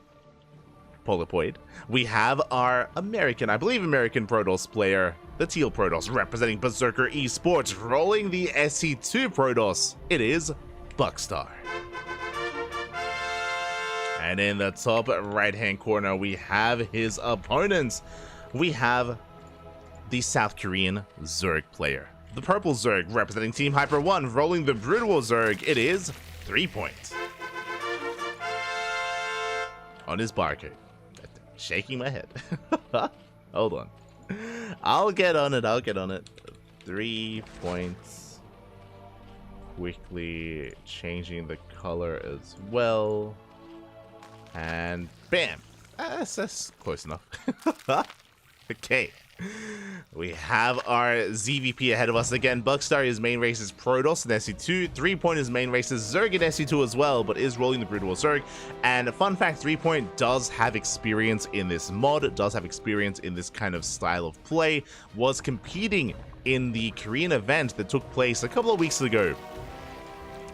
Speaker 1: Polypoid, we have our American Protoss player, the Teal Protoss, representing Berserker Esports, rolling the SC2 Protoss. It is Buckstar. And in the top right-hand corner, we have his opponents. We have the South Korean Zerg player, the Purple Zerg, representing Team Hyper 1, rolling the Brutal Zerg. It is 3 points. On his barcode. Shaking my head. Hold on. I'll get on it. I'll get on it. 3 points. Quickly changing the color as well. And bam. That's close enough. Okay. We have our ZVP ahead of us again. Buckstar, his main race is Protoss in SC2. 3 Point, his main race is Zerg in SC2 as well, but is rolling the Brood War Zerg. And fun fact, 3 Point does have experience in this mod, does have experience in this kind of style of play, was competing in the Korean event that took place a couple of weeks ago.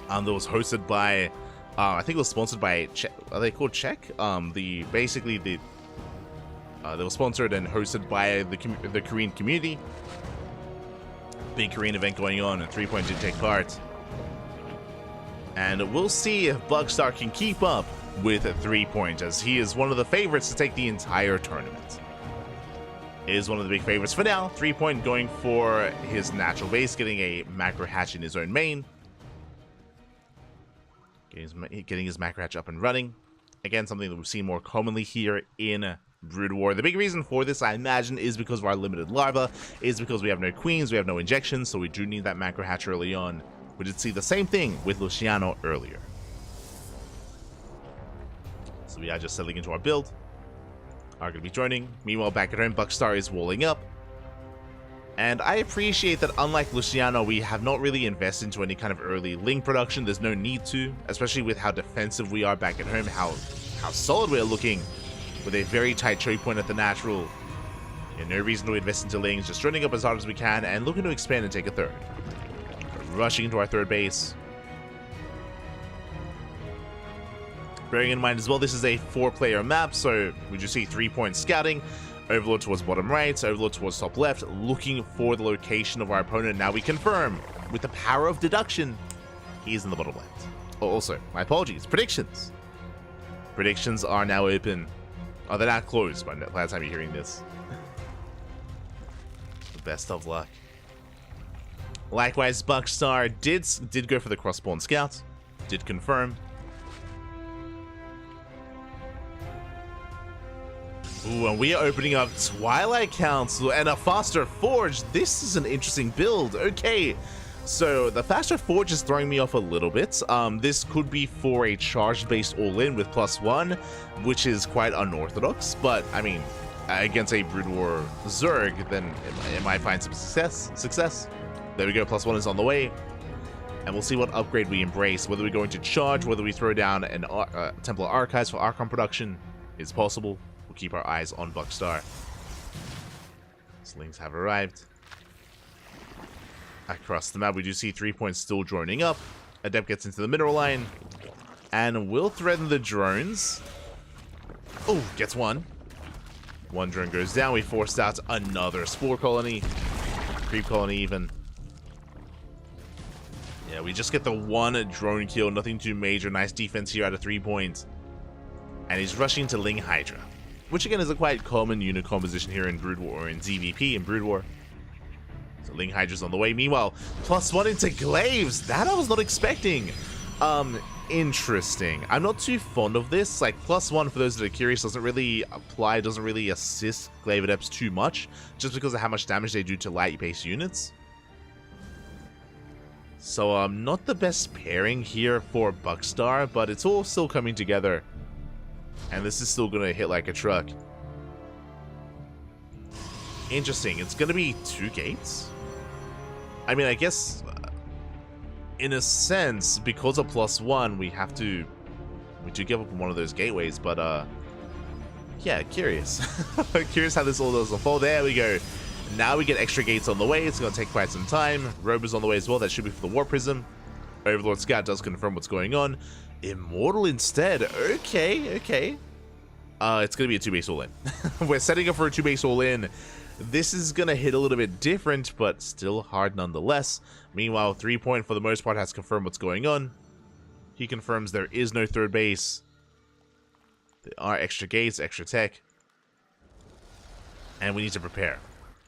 Speaker 1: That was hosted by, I think it was sponsored by, are they called Czech? They were sponsored and hosted by the Korean community. Big Korean event going on, and 3 Point did take part. And we'll see if Buckstar can keep up with 3 Point, as he is one of the favorites to take the entire tournament. Is one of the big favorites for now. 3 Point going for his natural base, getting a macro hatch in his own main. Getting his macro hatch up and running. Again, something that we've seen more commonly here in Brood War. The big reason for this, I imagine, is because of our limited larva, is because we have no queens, we have no injections, so we do need that macro hatch early on. We did see the same thing with Luciano earlier. So we are just settling into our build. Are going to be joining. Meanwhile, back at home, Buckstar is walling up. And I appreciate that, unlike Luciano, we have not really invested into any kind of early Ling production. There's no need to, especially with how defensive we are back at home, how solid we're looking. With a very tight choke point at the natural. And no reason to invest into Lings, just running up as hard as we can and looking to expand and take a third. Rushing into our third base. Bearing in mind as well, this is a 4-player map, so we just see 3 Point scouting. Overlord towards bottom right, Overlord towards top left, looking for the location of our opponent. Now we confirm, with the power of deduction, he is in the bottom left. Oh, also, my apologies, predictions. Predictions are now open. Oh, they're not closed by the time you're hearing this. Best of luck. Likewise, Buckstar did go for the cross-spawn scout. Did confirm. Ooh, and we are opening up Twilight Council and a faster forge. This is an interesting build. Okay, so the faster forge is throwing me off a little bit. This could be for a charge-based all-in with +1, which is quite unorthodox. But I mean, against a Brood War Zerg, then it might find some success. There we go. +1 is on the way, and we'll see what upgrade we embrace. Whether we're going to charge, whether we throw down an Templar Archives for Archon production is possible. We'll keep our eyes on Buckstar. Slings have arrived. Across the map, we do see 3 Points still droning up. Adept gets into the mineral line. And will threaten the drones. Oh, gets one. One drone goes down. We forced out another spore colony. Creep colony even. Yeah, we just get the one drone kill. Nothing too major. Nice defense here out of 3 Points. And he's rushing to Ling Hydra. Which again is a quite common unit composition here in Brood War, or in ZVP in Brood War. So Ling Hydra's on the way. Meanwhile, +1 into Glaives. That I was not expecting. Interesting. I'm not too fond of this. Like, +1, for those that are curious, doesn't really apply, doesn't really assist Glaive Adepts too much, just because of how much damage they do to light-based units. So, not the best pairing here for Buckstar, but it's all still coming together. And this is still going to hit like a truck. Interesting. It's going to be 2 gates? I mean, I guess, in a sense, because of +1, we do give up one of those gateways, but, yeah, curious. Curious how this all does unfold. There we go. Now we get extra gates on the way. It's going to take quite some time. Robo's on the way as well. That should be for the War Prism. Overlord Scout does confirm what's going on. Immortal instead. Okay, okay. It's going to be a 2-base all-in. We're setting up for a 2-base all-in. This is going to hit a little bit different, but still hard nonetheless. Meanwhile, 3 Point, for the most part, has confirmed what's going on. He confirms there is no 3rd base. There are extra gates, extra tech. And we need to prepare.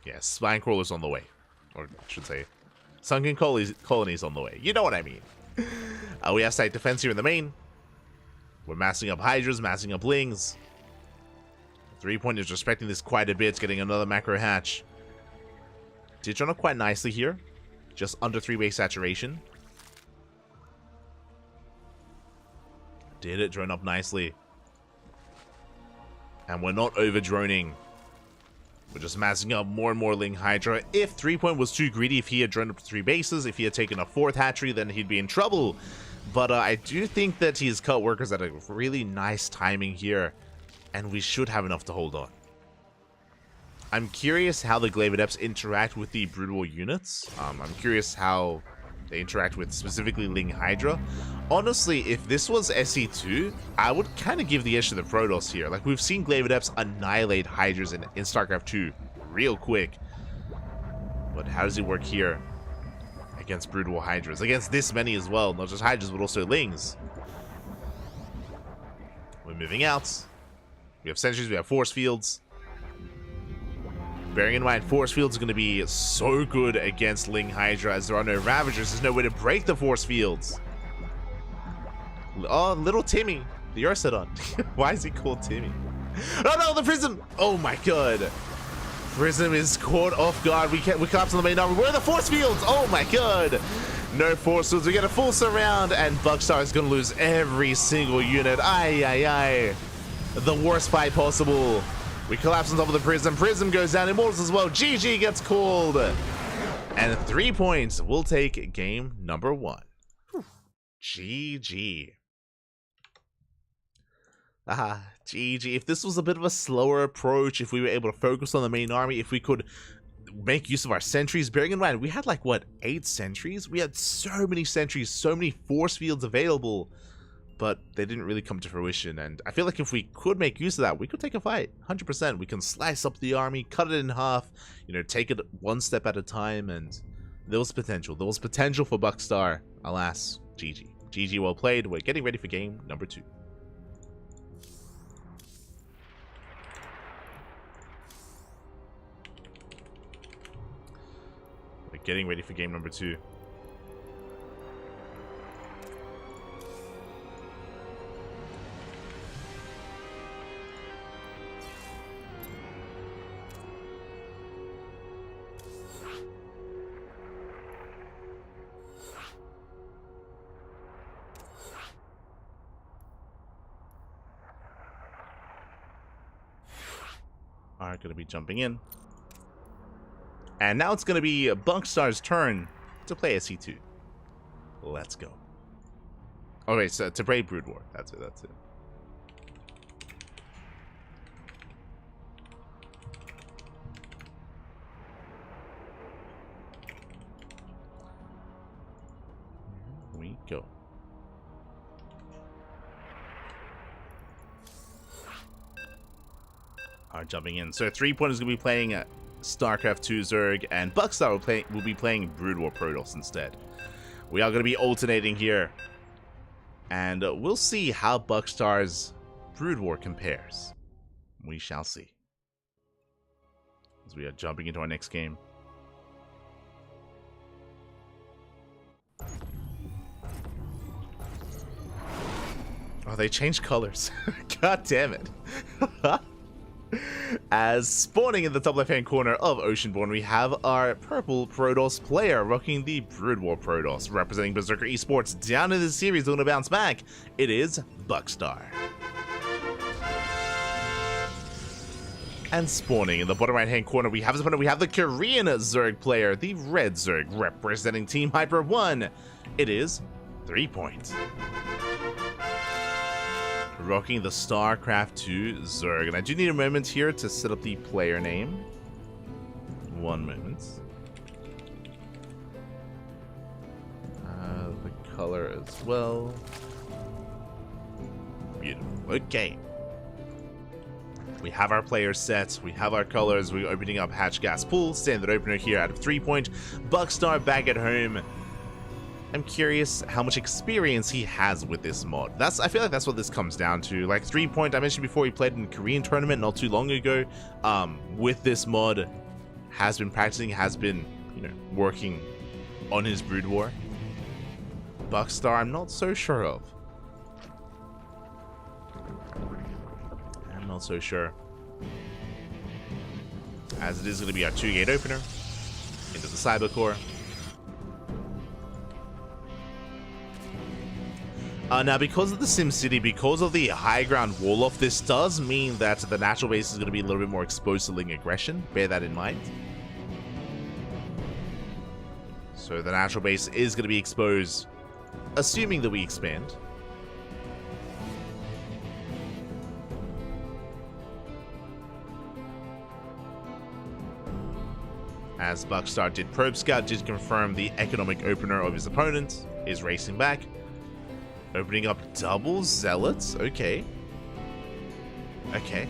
Speaker 1: Yes, Spine Crawler's on the way. Or I should say, Sunken Colony's on the way. You know what I mean. We have site defense here in the main. We're massing up Hydras, massing up Lings. 3 Point is respecting this quite a bit, getting another macro hatch. Did run up quite nicely here. Just under 3-way saturation. Did it drone up nicely. And we're not over droning. We're just massing up more and more Ling Hydra. If 3 Point was too greedy, if he had droned up 3 bases, if he had taken a 4th hatchery, then he'd be in trouble. But I do think that he's cut workers at a really nice timing here. And we should have enough to hold on. I'm curious how the Glaive Adepts interact with the Brood War units. I'm curious how they interact with specifically Ling Hydra. Honestly, if this was SE2, I would kind of give the edge to the Protoss here. Like, we've seen Glaive Adepts annihilate Hydras in StarCraft 2 real quick. But how does it work here against Brood War Hydras? Against this many as well, not just Hydras, but also Lings. We're moving out. We have sentries, we have force fields. Bearing in mind, force fields are going to be so good against Ling Hydra as there are no Ravagers. There's no way to break the force fields. Oh, little Timmy, the Ursidon. Why is he called Timmy? Oh no, the Prism! Oh my god. Prism is caught off guard. We collapse on the main armor. Where are the force fields? Oh my god. No force fields. We get a full surround, and Buckstar is going to lose every single unit. Aye, aye, aye. The worst fight possible. We collapse on top of the Prism. Prism goes down. Immortals as well. GG gets called. And 3 points will take game number 1. GG. GG. If this was a bit of a slower approach, if we were able to focus on the main army, if we could make use of our sentries, bearing in mind, we had like, what, 8 sentries? We had so many sentries, so many force fields available. But they didn't really come to fruition, and I feel like if we could make use of that, we could take a fight, 100%. We can slice up the army, cut it in half, you know, take it one step at a time, and there was potential. There was potential for Buckstar. Alas, GG. GG, well played. We're getting ready for game number 2. We're getting ready for game number 2. Alright, going to be jumping in. And now it's going to be Buckstar's turn to play SC2. Let's go. Okay, so to play Brood War. That's it, that's it. Here we go. Jumping in. So 3 Point is going to be playing StarCraft 2 Zerg, and Buckstar will be playing Brood War Protoss instead. We are going to be alternating here, and we'll see how Buckstar's Brood War compares. We shall see. As we are jumping into our next game. Oh, they changed colors. God damn it. As spawning in the top left-hand corner of Oceanborn, we have our purple Protoss player rocking the Brood War Protoss, representing Berserker Esports down in the series, doing a bounce back. It is Buckstar. And spawning in the bottom right-hand corner, we have his opponent. We have the Korean Zerg player, the Red Zerg, representing Team Hyper 1. It is 3 Point. Rocking the StarCraft 2 Zerg. And I do need a moment here to set up the player name. One moment. The color as well. Beautiful. Okay. We have our players set. We have our colors. We're opening up Hatch Gas Pool. Standard opener here out of 3 Point. Buckstar back at home. I'm curious how much experience he has with this mod. I feel like that's what this comes down to. Like 3 Point, I mentioned before, he played in a Korean tournament not too long ago. With this mod, has been practicing, has been, you know, working on his Brood War. Buckstar, I'm not so sure of. I'm not so sure. as it is going to be our 2-gate opener into the Cyber Core. Now, because of the SimCity, because of the high ground wall off, this does mean that the natural base is going to be a little bit more exposed to Ling aggression. Bear that in mind. So the natural base is going to be exposed, assuming that we expand. As Buckstar did Probe Scout, did confirm the economic opener of his opponent is racing back. Opening up double Zealots. Okay. Okay.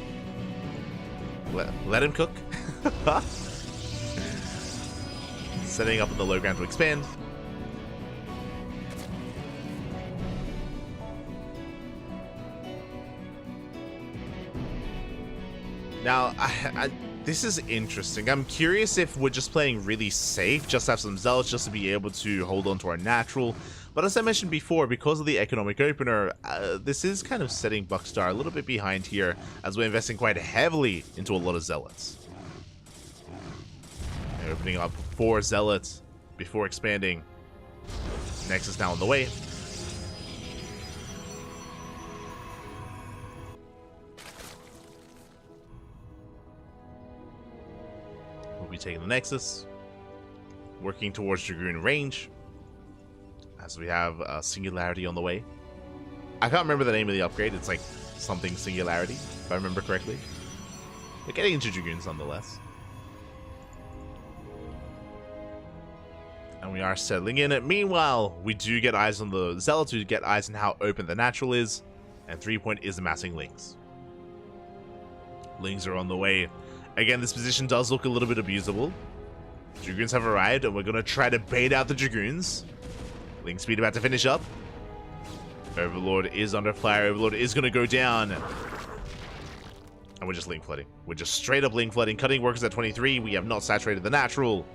Speaker 1: Let him cook. Setting up in the low ground to expand. Now, this is interesting. I'm curious if we're just playing really safe, just have some Zealots just to be able to hold on to our natural. But as I mentioned before, because of the economic opener, this is kind of setting Buckstar a little bit behind here, as we're investing quite heavily into a lot of Zealots. And opening up 4 Zealots before expanding. Nexus now on the way. We'll be taking the Nexus, working towards Dragoon range, as we have Singularity on the way. I can't remember the name of the upgrade. It's like something Singularity, if I remember correctly. We're getting into Dragoons nonetheless. And we are settling in it. Meanwhile, we do get eyes on the Zealots, we get eyes on how open the natural is, and 3-point is amassing Lings. Lings are on the way. Again, this position does look a little bit abusable. Dragoons have arrived, and we're going to try to bait out the Dragoons. Ling speed about to finish up. Overlord is under fire. Overlord is going to go down. And we're just Ling flooding. We're just straight up Ling flooding. Cutting workers at 23. We have not saturated the natural.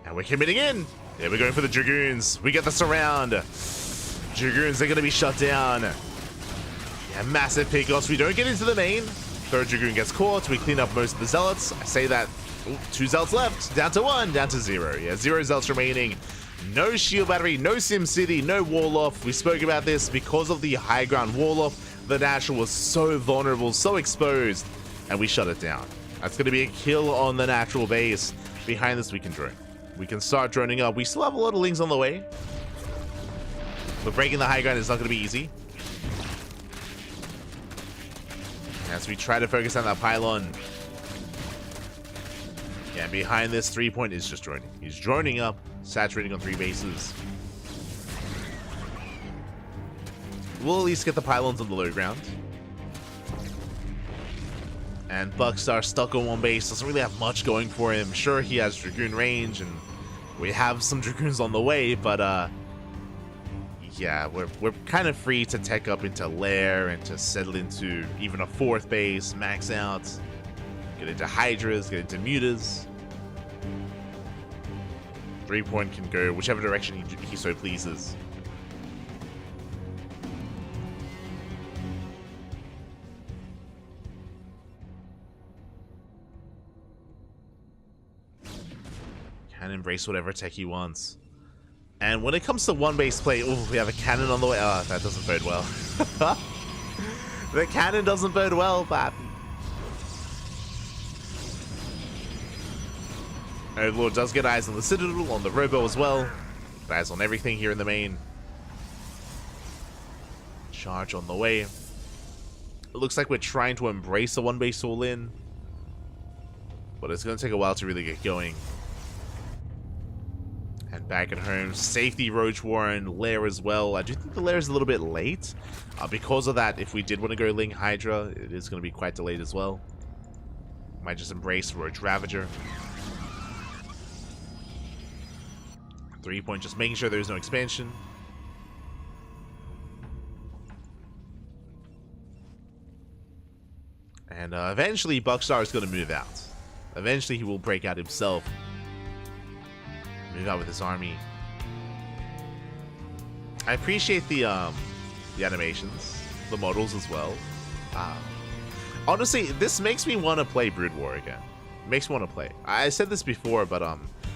Speaker 1: And we're committing in. Yeah, we're going for the Dragoons. We get the surround. Dragoons are going to be shut down. Yeah, massive pickoffs. We don't get into the main. Third Dragoon gets caught. We clean up most of the Zealots. I say that. Ooh, 2 Zealots left. Down to 1. Down to 0. Yeah, 0 Zealots remaining. No shield battery, no SimCity, no wall off. We spoke about this because of the high ground wall off. The natural was so vulnerable, so exposed, and we shut it down. That's going to be a kill on the natural base. Behind this, we can drone. We can start droning up. We still have a lot of Lings on the way, but breaking the high ground is not going to be easy. As we try to focus on that pylon. Yeah, behind this, 3-point is just droning. He's droning up, saturating on 3 bases. We'll at least get the pylons on the low ground. And Buckstar stuck on 1 base, doesn't really have much going for him. Sure, he has Dragoon range, and we have some Dragoons on the way, but yeah, we're kind of free to tech up into Lair and to settle into even a 4th base, max out. Get into Hydras, get into Mutas. 3-point can go whichever direction he so pleases. Can embrace whatever tech he wants. And when it comes to 1-base play, ooh, we have a cannon on the way. Oh, that doesn't bode well. The cannon doesn't bode well, but Overlord does get eyes on the Citadel, on the Robo as well. Eyes on everything here in the main. Charge on the way. It looks like we're trying to embrace a 1-base all-in, but it's going to take a while to really get going. And back at home, safety Roach Warren, Lair as well. I do think the Lair is a little bit late. Because of that, if we did want to go Ling Hydra, it is going to be quite delayed as well. Might just embrace Roach Ravager. 3-point, just making sure there's no expansion. And eventually, Buckstar is going to move out. Eventually, he will break out himself. Move out with his army. I appreciate the animations, the models as well. Honestly, this makes me want to play Brood War again. Makes me want to play. I said this before, but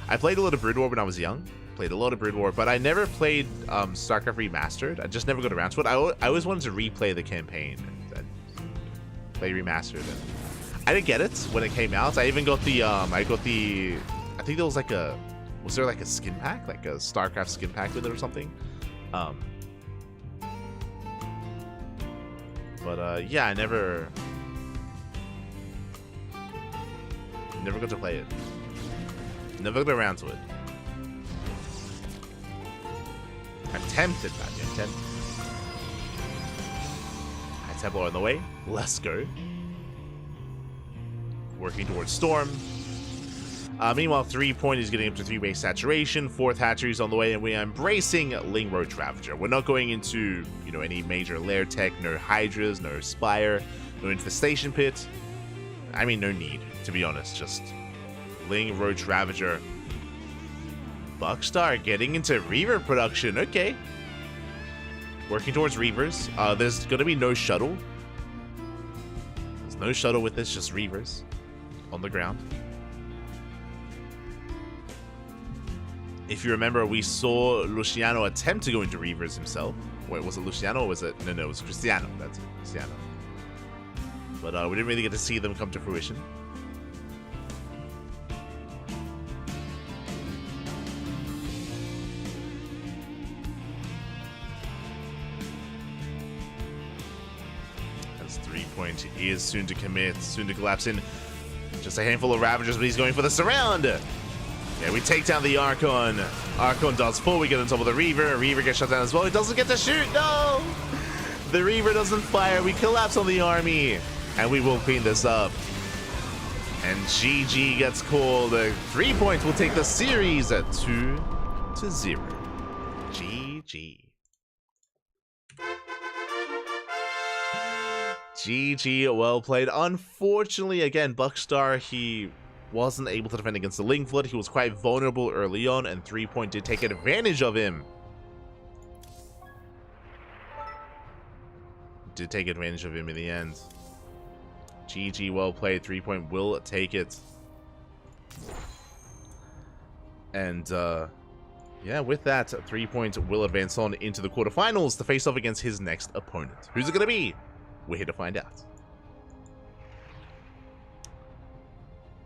Speaker 1: I played a lot of Brood War when I was young. Played a lot of Brood War, but I never played StarCraft Remastered. I just never got around to it. I always wanted to replay the campaign and play Remastered. And I didn't get it when it came out. I even got the I think there was like a, was there like a skin pack, like a StarCraft skin pack with it or something? Yeah, I never got to play it. Never got around to it. I'm tempted, man. I'm tempted. High Templar on the way. Let's go. Working towards Storm. Meanwhile, 3 Point is getting up to 3-base saturation. 4th hatchery is on the way, and we are embracing Ling Roach Ravager. We're not going into, you know, any major lair tech, no Hydras, no Spire, no Infestation Pit. I mean, no need, to be honest. Just Ling Roach Ravager. Buckstar getting into Reaver production. Okay. Working towards Reavers. There's going to be no shuttle. There's no shuttle with this, just Reavers on the ground. If you remember, we saw Luciano attempt to go into Reavers himself. Wait, was it Luciano or was it? No, it was Cristiano. That's it, Cristiano. But we didn't really get to see them come to fruition. As 3 Point is soon to commit, soon to collapse in. Just a handful of Ravagers, but he's going for the surround. Yeah, we take down the Archon. Archon does full. We get on top of the Reaver. Reaver gets shut down as well. He doesn't get to shoot. No! The Reaver doesn't fire. We collapse on the army. And we will clean this up. And GG gets called. 3 Point will take the series at 2-0. GG. GG, well played. Unfortunately, again, Buckstar, he wasn't able to defend against the Ling Flood. He was quite vulnerable early on, and 3 Point did take advantage of him. Did take advantage of him in the end. GG, well played. 3 Point will take it. And, yeah, with that, 3 Point will advance on into the quarterfinals to face off against his next opponent. Who's it going to be? We're here to find out.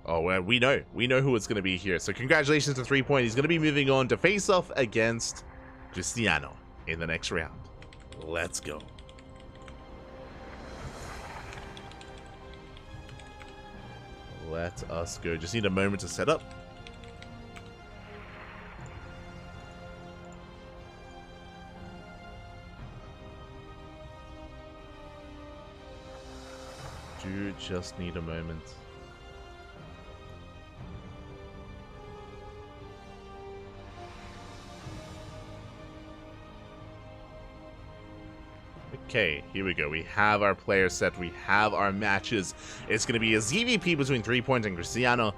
Speaker 1: Oh, well, we know who it's going to be here. So congratulations to 3 Point. He's going to be moving on to face off against Cristiano in the next round. Let's go. Let us go. Just need a moment to set up. Do just need a moment. Okay, here we go. We have our player set. We have our matches. It's going to be a ZVP between 3 Point and Cristiano.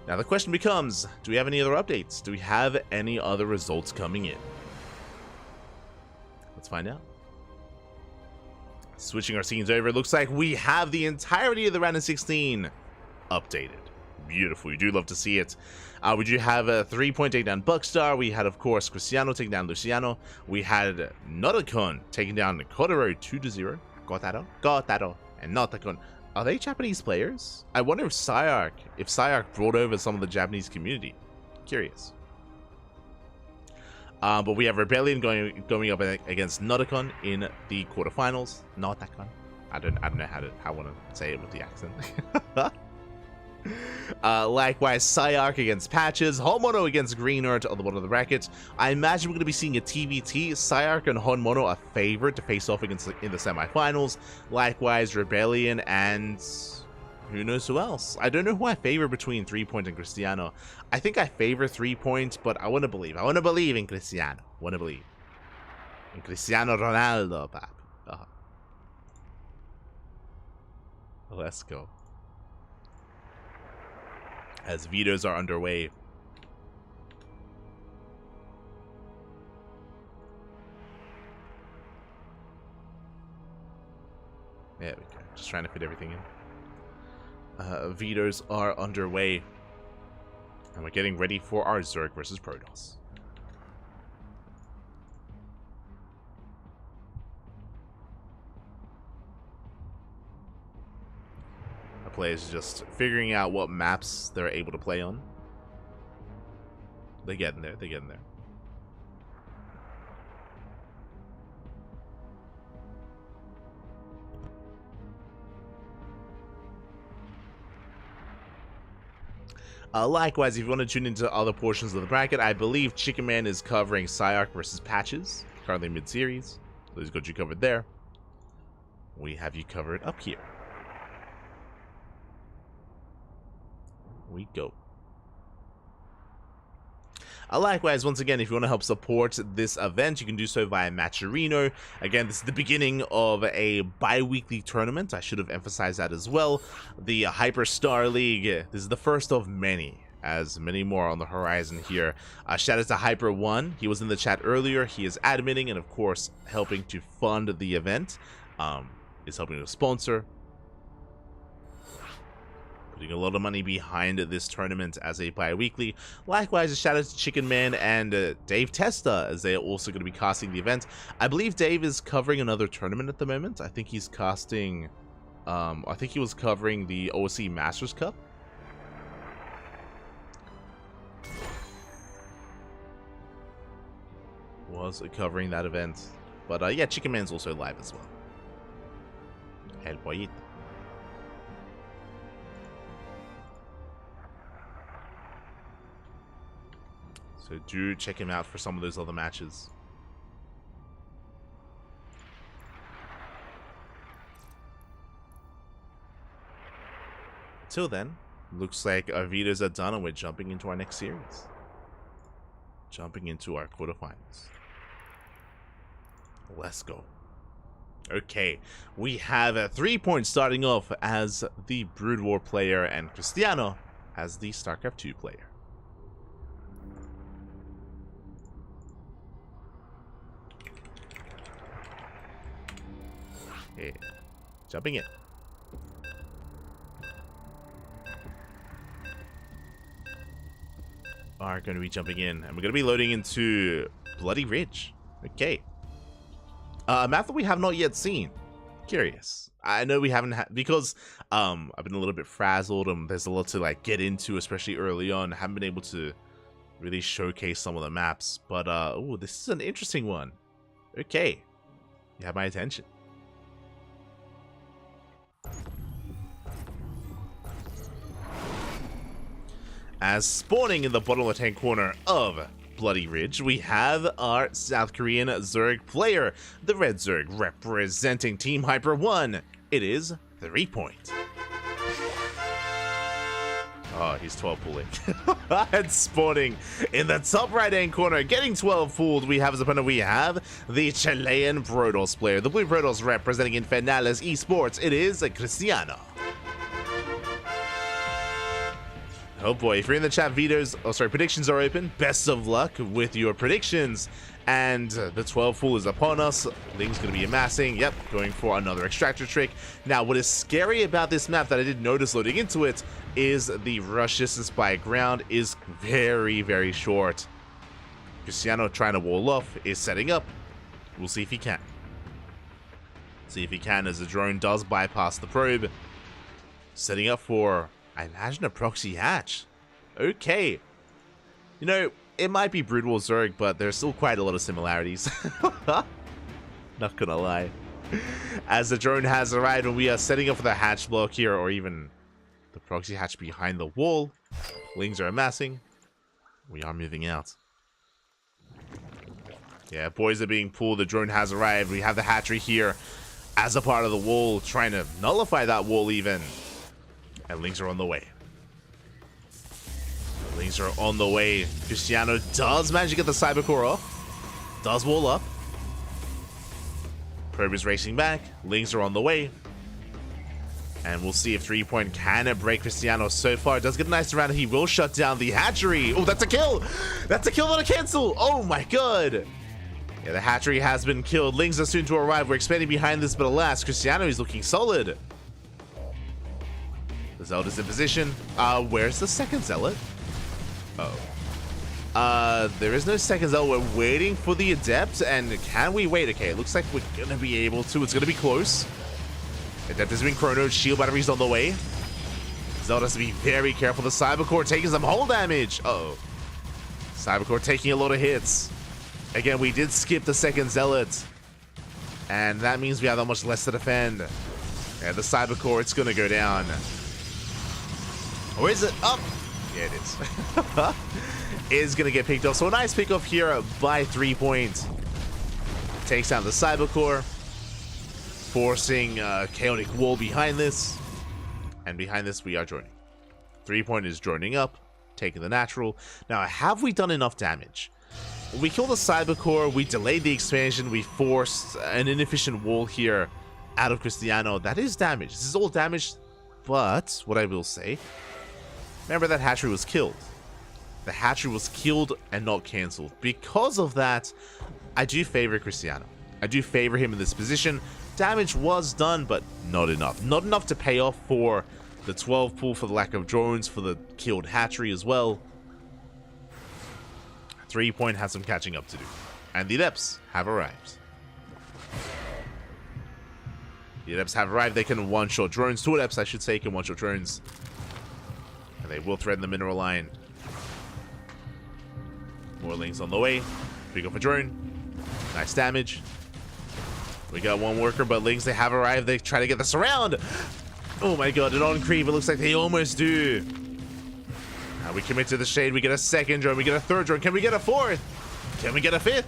Speaker 1: Now the question becomes, do we have any other updates? Do we have any other results coming in? Let's find out. Switching our scenes over, it looks like we have the entirety of the round of 16 updated. Beautiful. You do love to see it. We do have a 3 Point taking down Buckstar. We had, of course, Cristiano taking down Luciano. We had Notakon taking down Kotaro 2-0. Kotaro, and Notakon. Are they Japanese players? I wonder if Psyarch brought over some of the Japanese community. Curious. But we have Rebellion going up against Notakon in the quarterfinals. Notakon. I don't know how I want to say it with the accent. Likewise, Psyarch against Patches, Honmono against Green Earth on the bottom of the bracket. I imagine we're going to be seeing a TBT. Psyarch and Honmono are favored to face off against in the semifinals. Likewise, Rebellion and who knows who else. I don't know who I favor between 3 Point and Cristiano. I think I favor 3 Point, but I want to believe. I want to believe in Cristiano. I want to believe in Cristiano Ronaldo, pap. Let's go. As vetoes are underway. There we go. Just trying to fit everything in. Vetoes are underway. And we're getting ready for our Zerg versus Protoss. Our players just figuring out what maps they're able to play on. They're getting there. They're getting there. Likewise, if you want to tune into other portions of the bracket, I believe Chicken Man is covering Psyarch versus Patches, currently mid-series. So he's got you covered there. We have you covered up here. We go. Likewise, once again, if you want to help support this event, you can do so via Matcherino. Again, this is the beginning of a bi-weekly tournament. I should have emphasized that as well. The HyperStarLeague. This is the first of many, as many more on the horizon here. Shout out to Hyper1. He was in the chat earlier. He is adminning and, of course, helping to fund the event. Is helping to sponsor. Putting a lot of money behind this tournament as a bi-weekly. Likewise, a shout out to Chicken Man and Dave Testa, as they are also going to be casting the event. I believe Dave is covering another tournament at the moment. I think he's casting... I think he was covering the OSC Masters Cup. Was covering that event. But yeah, Chicken Man's also live as well. Hell boy. So do check him out for some of those other matches. Until then, looks like our Vitas are done and we're jumping into our next series. Jumping into our quarterfinals. Let's go. Okay, we have a 3 points starting off as the Brood War player and Cristiano as the StarCraft 2 player. Yeah. Jumping in. Are going to be jumping in, and we're going to be loading into Bloody Ridge. Okay. A map that we have not yet seen. Curious. I know we haven't had, because I've been a little bit frazzled and there's a lot to like get into, especially early on. I haven't been able to really showcase some of the maps, but oh, this is an interesting one. Okay. You have my attention. As spawning in the bottom left-hand corner of Bloody Ridge, we have our South Korean Zerg player, the Red Zerg, representing Team Hyper 1. It is 3 points. Oh, he's 12 pooling. And spawning in the top right-hand corner, getting 12 pooled, we have as opponent, we have the Chilean Protoss player, the Blue Protoss representing Infernales Esports. It is Cristiano. Oh boy, if you're in the chat, predictions are open. Best of luck with your predictions. And the 12 pool is upon us. Ling's going to be amassing. Yep, going for another extractor trick. Now, what is scary about this map that I did notice loading into it is the rush distance by ground is very, very short. Cristiano trying to wall off is setting up. We'll see if he can. See if he can as the drone does bypass the probe. Setting up for... I imagine a proxy hatch. Okay. You know, it might be Brood War Zerg, but there's still quite a lot of similarities. Not gonna lie. As the drone has arrived and we are setting up for the hatch block here, or even the proxy hatch behind the wall. Lings are amassing. We are moving out. Yeah, boys are being pulled. The drone has arrived. We have the hatchery here as a part of the wall, trying to nullify that wall even. And Lings are on the way. Lings are on the way. Cristiano does manage to get the Cybercore off. Does wall up. Probe is racing back. Lings are on the way. And we'll see if 3 point can break Cristiano. So far, it does get a nice round. He will shut down the hatchery. Oh, that's a kill. That's a kill, not a cancel. Oh my god. Yeah, the hatchery has been killed. Lings are soon to arrive. We're expanding behind this, but alas, Cristiano is looking solid. The Zealot is in position. Where's the second Zealot? Oh. There is no second Zealot. We're waiting for the Adept, and can we wait? Okay, it looks like we're gonna be able to. It's gonna be close. Adept has been chronoed. Shield battery's on the way. Zealot has to be very careful. The Cybercore taking some hull damage. Uh-oh. Cybercore taking a lot of hits. Again, we did skip the second Zealot, and that means we have that much less to defend. Yeah, the Cybercore, it's gonna go down. Or is it up? Yeah, it is. Is gonna get picked off. So a nice pick off here by 3 points. Takes down the Cybercore, forcing a chaotic wall behind this. And behind this, we are joining. 3 point is joining up, taking the natural. Now, have we done enough damage? We killed the Cybercore, we delayed the expansion, we forced an inefficient wall here out of Cristiano. That is damage. This is all damage, but what I will say, remember that hatchery was killed. The hatchery was killed and not cancelled. Because of that, I do favor Cristiano. I do favor him in this position. Damage was done, but not enough. Not enough to pay off for the 12 pull, for the lack of drones, for the killed hatchery as well. 3 point has some catching up to do. And the Adepts have arrived. The Adepts have arrived. They can one-shot drones. 2 Adepts, I should say, can one-shot drones. And they will threaten the mineral line. More Lings on the way. Pick up a drone. Nice damage. We got one worker, but Lings, they have arrived. They try to get this around. Oh my god, an on-creep. It looks like they almost do. We commit to the shade. We get a second drone. We get a third drone. Can we get a fourth? Can we get a fifth?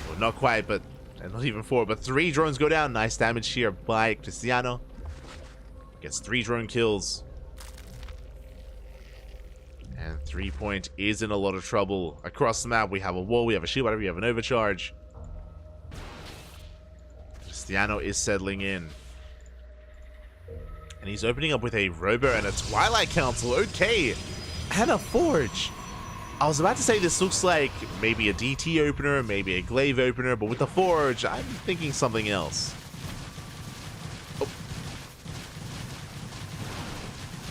Speaker 1: Well, not quite, but not even 4. But 3 drones go down. Nice damage here by Cristiano. Gets 3 drone kills. And 3 point is in a lot of trouble. Across the map, we have a wall. We have a shield battery. We have an overcharge. Cristiano is settling in. And he's opening up with a Robo and a Twilight Council. Okay. And a Forge. I was about to say this looks like maybe a DT opener, maybe a Glaive opener, but with the Forge, I'm thinking something else. Oh.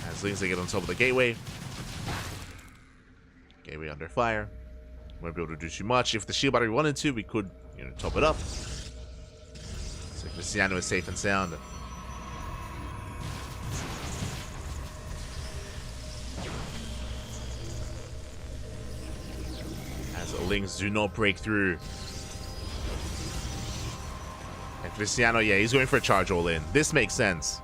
Speaker 1: As Lings, they get on top of the gateway. Gateway under fire. Won't be able to do too much. If the shield battery wanted to, we could, top it up. So Cristiano is safe and sound. Lings do not break through. And Cristiano, yeah, he's going for a charge all in. This makes sense.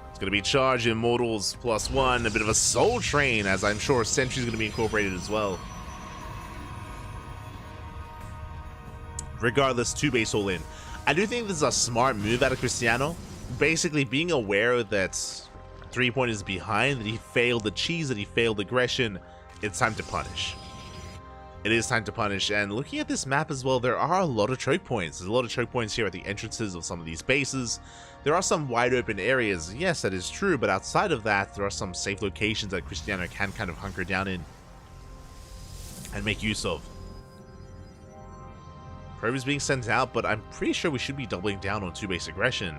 Speaker 1: It's going to be charge, Immortals +1, a bit of a Soul Train, as I'm sure Sentry's going to be incorporated as well. Regardless, 2 base all in. I do think this is a smart move out of Cristiano. Basically being aware that 3 point is behind, that he failed the cheese, that he failed aggression. It's time to punish. It is time to punish, and looking at this map as well, there are a lot of choke points. There's a lot of choke points here at the entrances of some of these bases. There are some wide open areas, yes, that is true, but outside of that, there are some safe locations that Cristiano can kind of hunker down in and make use of. Probe is being sent out, but I'm pretty sure we should be doubling down on 2 base aggression.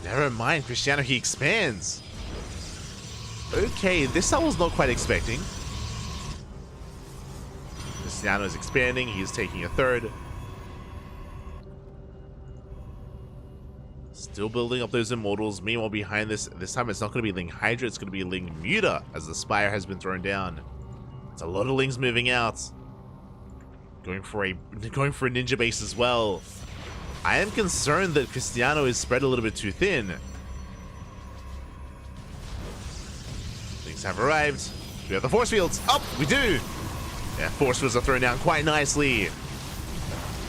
Speaker 1: Never mind, Cristiano, he expands. Okay, this I was not quite expecting. Cristiano is expanding. He is taking a third. Still building up those Immortals. Meanwhile, behind this time it's not going to be Ling Hydra. It's going to be Ling Muta as the Spire has been thrown down. It's a lot of Lings moving out. Going for a ninja base as well. I am concerned that Cristiano is spread a little bit too thin. Lings have arrived. We have the force fields. Oh, we do. Yeah, force fields are thrown down quite nicely.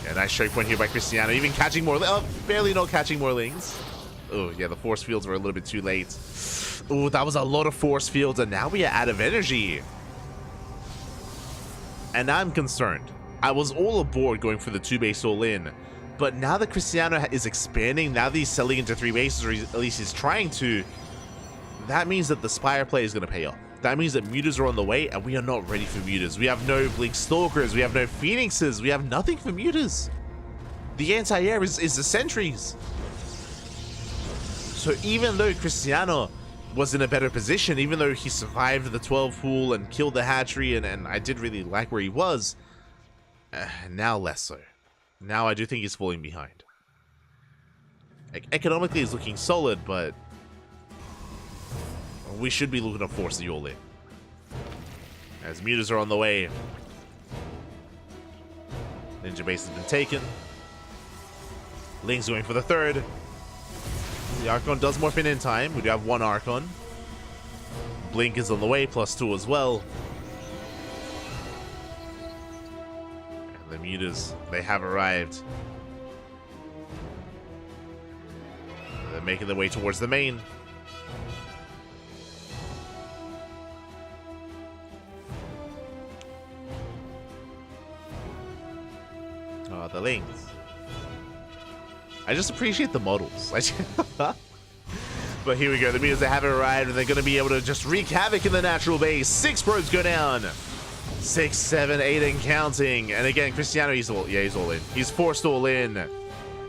Speaker 1: Yeah, nice choke point here by Cristiano. Even catching more. Oh, barely not catching more Lings. Oh, yeah, the force fields were a little bit too late. Oh, that was a lot of force fields, and now we are out of energy. And I'm concerned. I was all aboard going for the 2 base all in, but now that Cristiano is expanding, now that he's selling into 3 bases, or at least he's trying to, that means that the Spire play is going to pay off. that means that mutas are on the way, and we are not ready for mutas. We have no Blink Stalkers, we have no Phoenixes, we have nothing for mutas. The anti-air is the sentries. So even though Cristiano was in a better position, even though he survived the 12 pool and killed the hatchery, and I did really like where he was, now less so. Now I do think he's falling behind. Economically, he's looking solid, but we should be looking to force the all in. As mutas are on the way. Ninja base has been taken. Ling's going for the third. The Archon does morph in time. We do have one Archon. Blink is on the way, +2 as well. And the mutas, they have arrived. They're making their way towards the main. Oh, the Lings. I just appreciate the models. But here we go. The mutas, they have arrived, and they're going to be able to just wreak havoc in the natural base. 6 probes go down. 6, 7, 8 and counting. And again, Cristiano, he's all in. He's forced all in.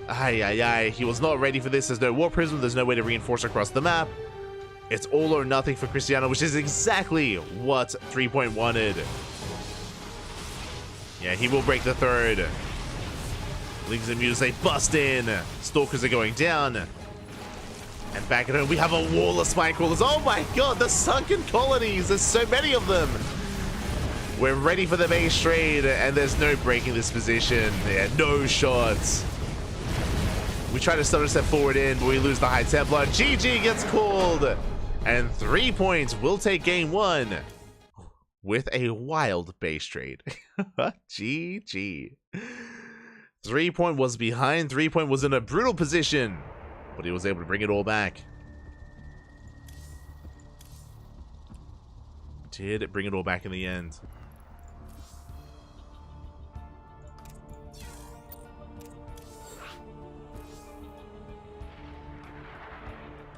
Speaker 1: Ay. He was not ready for this. There's no War Prism. There's no way to reinforce across the map. It's all or nothing for Cristiano, which is exactly what 3 wanted. Yeah, he will break the third. Lings and mutas, they bust in. Stalkers are going down. And back at home, we have a wall of spine crawlers. Oh my god, the sunken colonies. There's so many of them. We're ready for the base trade, and there's no breaking this position. Yeah, no shots. We try to stutter step forward in, but we lose the High Templar. GG gets called. And 3 points will take game 1 with a wild base trade. GG. 3 was behind. 3 was in a brutal position, but he was able to bring it all back. Did bring it all back in the end.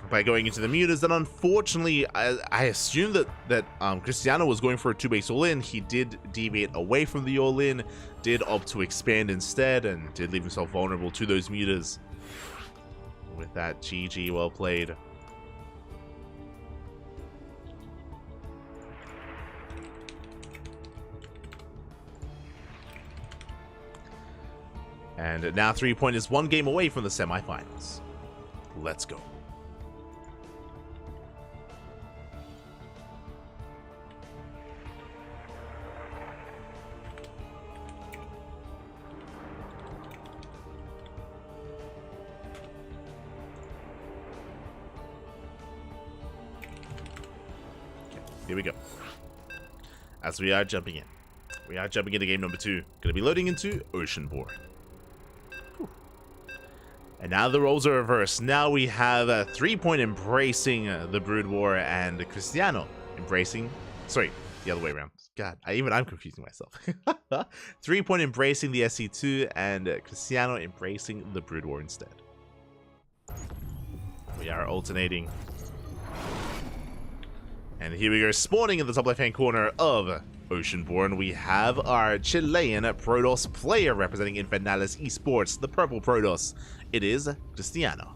Speaker 1: By going into the mutas, then unfortunately, I assumed that Cristiano was going for a 2-base all-in. He did deviate away from the all-in, did opt to expand instead, and did leave himself vulnerable to those mutas. With that, GG, well played. And now 3 is 1 game away from the semifinals. Let's go. Here we go. As we are jumping in. We are jumping into game number 2. Gonna be loading into Oceanborn. Whew. And now the roles are reversed. Now we have 3 embracing the Brood War and Cristiano embracing... Sorry, the other way around. God, I'm confusing myself. 3 embracing the SC2 and Cristiano embracing the Brood War instead. We are alternating. And here we go, spawning in the top left-hand corner of Oceanborn, we have our Chilean Protoss player representing Infernales Esports, the purple Protoss. It is Cristiano.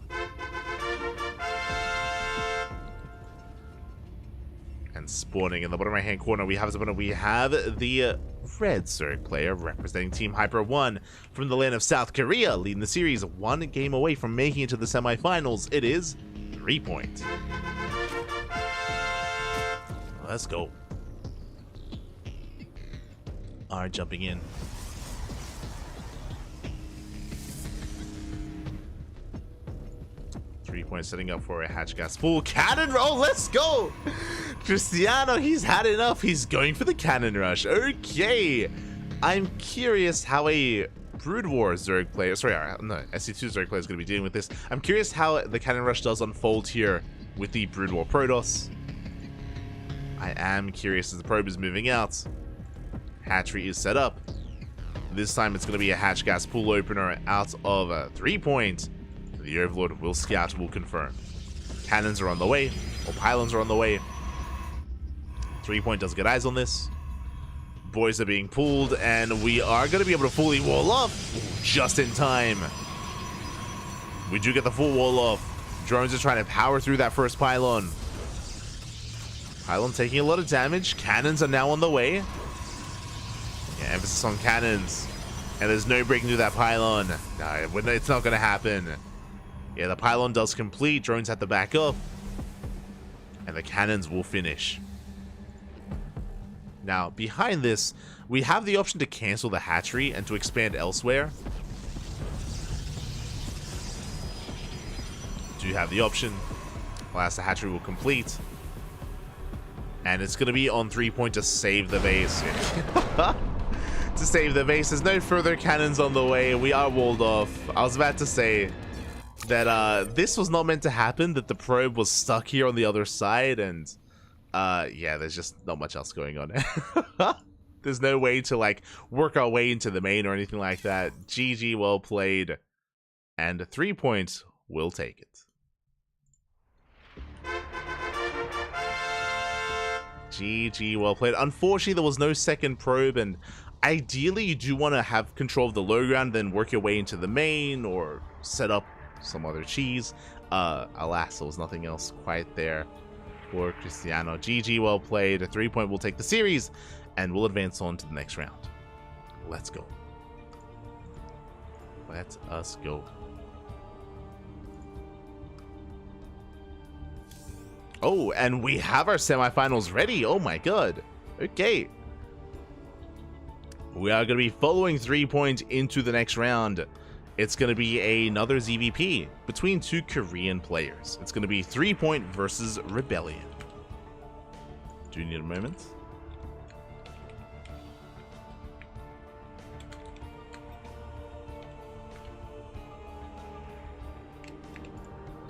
Speaker 1: And spawning in the bottom right-hand corner, we have the red Zerg player representing Team Hyper 1 from the land of South Korea, leading the series 1 game away from making it to the semifinals. It is 3 Let's go. Alright, jumping in. Setting up for a hatch gas full cannon roll. Let's go. Cristiano, he's had enough. He's going for the cannon rush. Okay. I'm curious how a Brood War Zerg player, no, SC2 Zerg player is going to be dealing with this. I'm curious how the cannon rush does unfold here with the Brood War Protoss. I am curious as the probe is moving out. Hatchery is set up. This time it's going to be a hatch gas pool opener out of 3 The Overlord will scout, will confirm. Cannons are on the way, or pylons are on the way. 3 Point does get eyes on this. Boys are being pulled, and we are going to be able to fully wall off just in time. We do get the full wall off. Drones are trying to power through that first pylon. Pylon taking a lot of damage. Cannons are now on the way. Yeah, emphasis on cannons. And there's no breaking through that pylon. No, it's not going to happen. Yeah, the pylon does complete. Drones have to back up. And the cannons will finish. Now, behind this, we have the option to cancel the hatchery and to expand elsewhere. Do you have the option? Last, the hatchery will complete. And it's going to be on 3 Point to save the base. To save the base. There's no further cannons on the way. We are walled off. I was about to say that this was not meant to happen, that the probe was stuck here on the other side, and yeah, there's just not much else going on. There's no way to like work our way into the main or anything like that. GG, well played. And 3 Point will take it. GG, well played. Unfortunately, there was no second probe, and ideally you do want to have control of the low ground, then work your way into the main or set up some other cheese. Alas, there was nothing else quite there for Cristiano. GG, well played. 3 Point will take the series, and we'll advance on to the next round. Let's go. Let us go. Oh, and we have our semifinals ready. Oh my god. Okay. We are going to be following 3 Point into the next round. It's going to be another ZVP between two Korean players. It's going to be 3 Point versus Rebellion. Do you need a moment?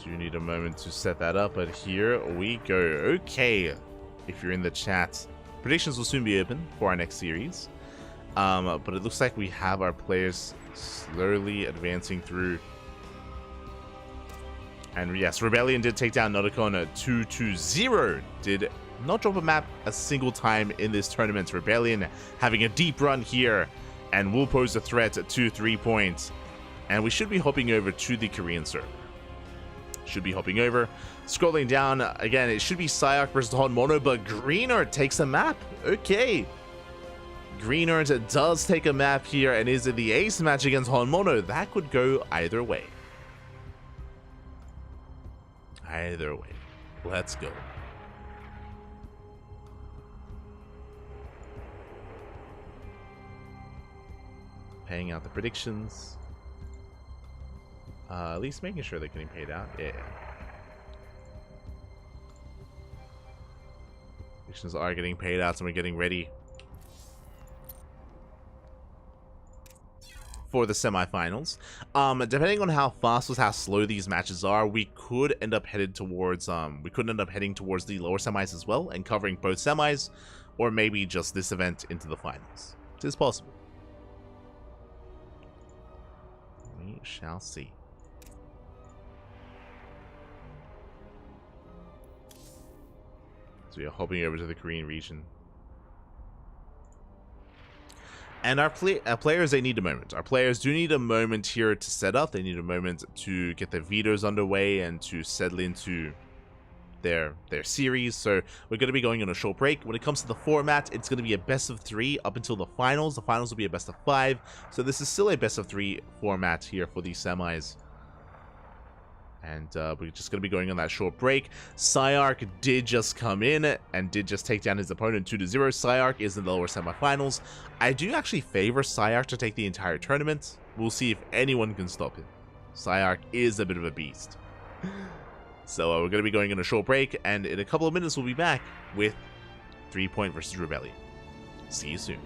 Speaker 1: Do you need a moment to set that up? But here we go. Okay. If you're in the chat, predictions will soon be open for our next series. But it looks like we have our players slowly advancing through. And yes, Rebellion did take down Noticon 2-0. Did not drop a map a single time in this tournament. Rebellion having a deep run here and will pose a threat to 3 Point. And we should be hopping over to the Korean server. Should be hopping over. Scrolling down, again, it should be Psyark versus Honmono, but Greenert takes a map. Okay. Greenert does take a map here and is in the ace match against Honmono. That could go either way. Either way. Let's go. Paying out the predictions. At least making sure they're getting paid out. Yeah. Predictions are getting paid out, so we're getting ready for the semifinals. Depending on how fast or how slow these matches are, we could end up headed towards heading towards the lower semis as well and covering both semis, or maybe just this event into the finals. It is possible. We shall see. So we are hopping over to the Korean region. And our players, they need a moment. Our players do need a moment here to set up. They need a moment to get their vetoes underway and to settle into their series. So we're going to be going on a short break. When it comes to the format, it's going to be a best of 3 up until the finals. The finals will be a best of 5. So this is still a best of 3 format here for these semis. And we're just going to be going on that short break. Psyark did just come in and did just take down his opponent 2-0. Psyark is in the lower semifinals. I do actually favor Psyark to take the entire tournament. We'll see if anyone can stop him. Psyark is a bit of a beast. So we're going to be going on a short break, and in a couple of minutes we'll be back with 3 Point versus Rebellion. See you soon.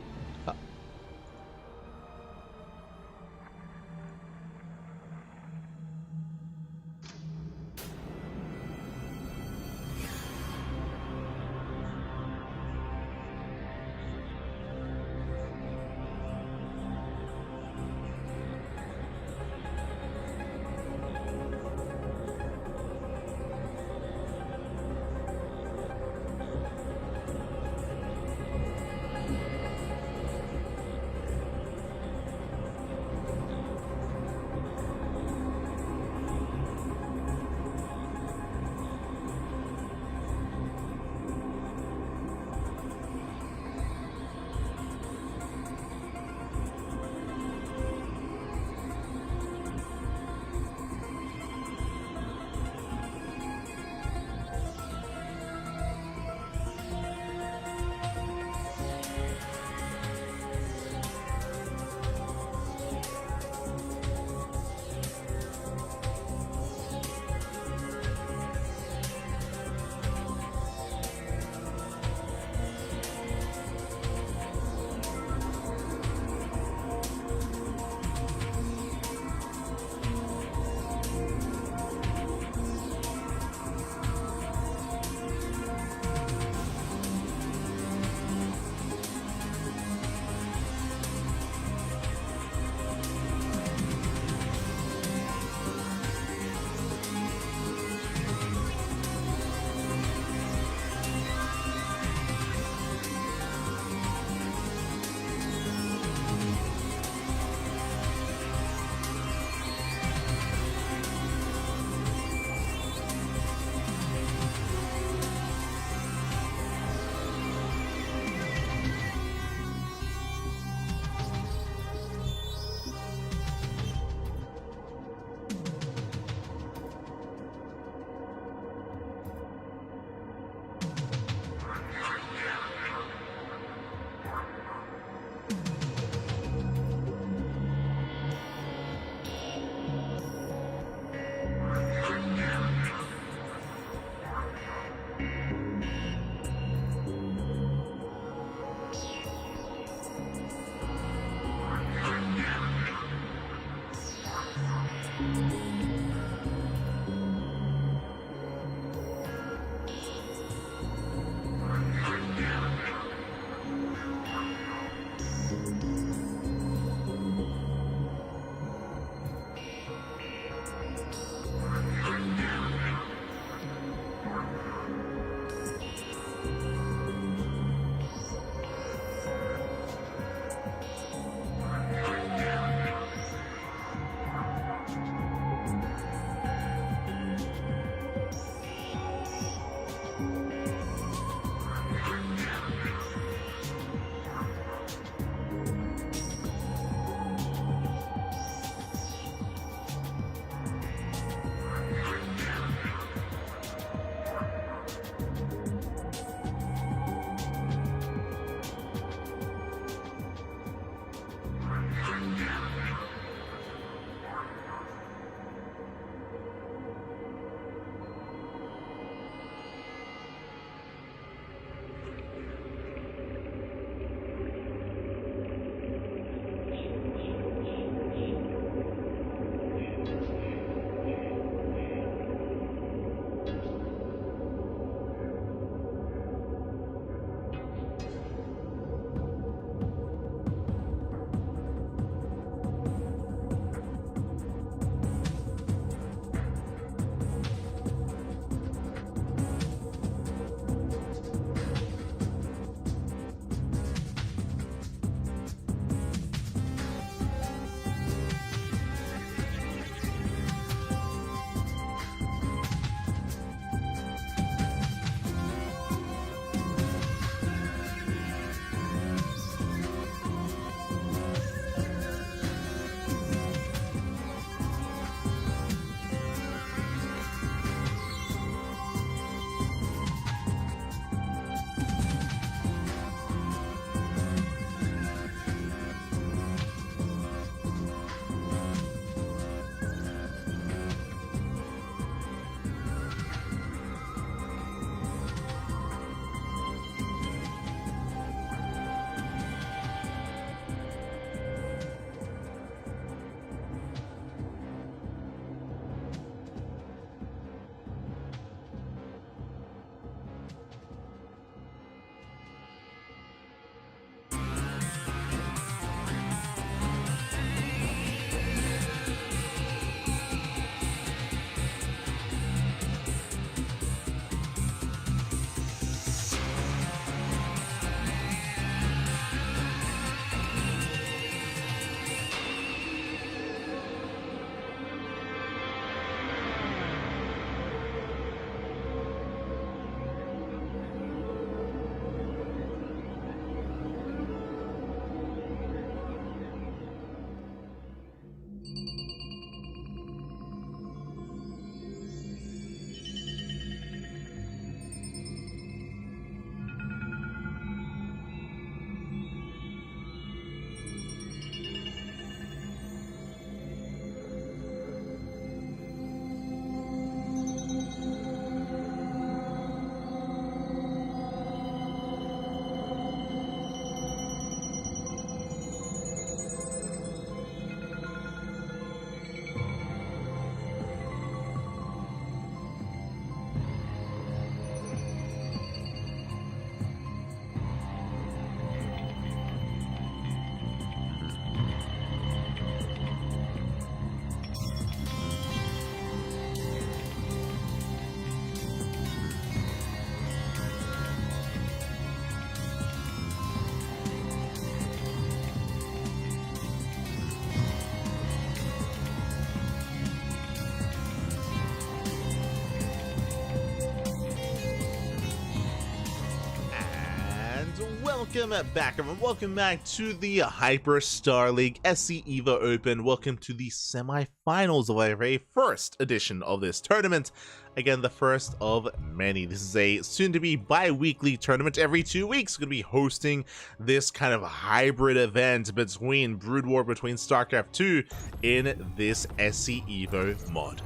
Speaker 1: Welcome back, everyone. Welcome back to the HyperStarLeague SC Evo Open. Welcome to the semi-finals of our very first edition of this tournament. Again, the first of many. This is a soon-to-be bi-weekly tournament. Every 2 weeks, we're going to be hosting this kind of hybrid event between Brood War, between StarCraft 2 in this SC Evo mod.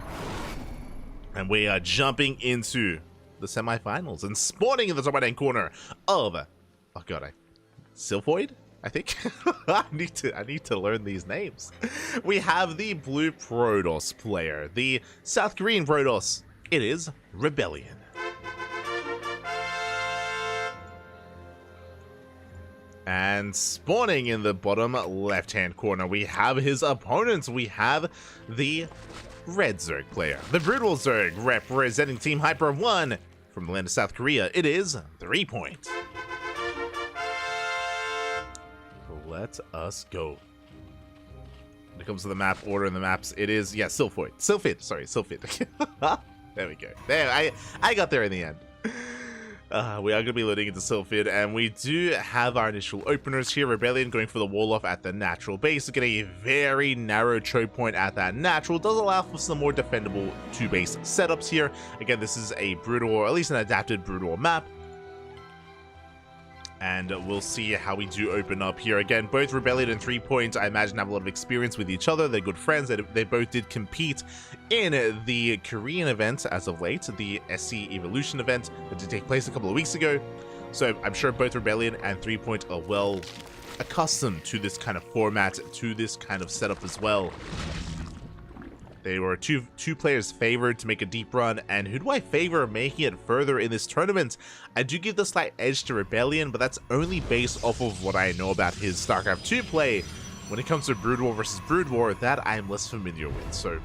Speaker 1: And we are jumping into the semi-finals and spawning in the top right-hand corner of... oh god, Sylphoid? I think. I need to learn these names. We have the blue Protoss player, the South Korean Protoss. It is Rebellion. And spawning in the bottom left-hand corner, we have his opponents. We have the red Zerg player, the Brutal Zerg, representing Team Hyper 1 from the land of South Korea. It is 3 Point. Let us go. When it comes to the map order in the maps, it is, yeah, Sylphid. Sylphid. There we go. There, I got there in the end. We are going to be loading into Sylphid, and we do have our initial openers here. Rebellion going for the wall off at the natural base, getting a very narrow choke point at that natural. Does allow for some more defendable 2-base setups here. Again, this is a brutal, or at least an adapted brutal map. And we'll see how we do open up here. Again, both Rebellion and 3 Point, I imagine, have a lot of experience with each other. They're good friends. They both did compete in the Korean event as of late, the SC Evolution event that did take place a couple of weeks ago. So I'm sure both Rebellion and 3 Point are well accustomed to this kind of format, to this kind of setup as well. They were two players favored to make a deep run, and who do I favor making it further in this tournament? I do give the slight edge to Rebellion, but that's only based off of what I know about his StarCraft 2 play. When it comes to Brood War versus Brood War, that I'm less familiar with, so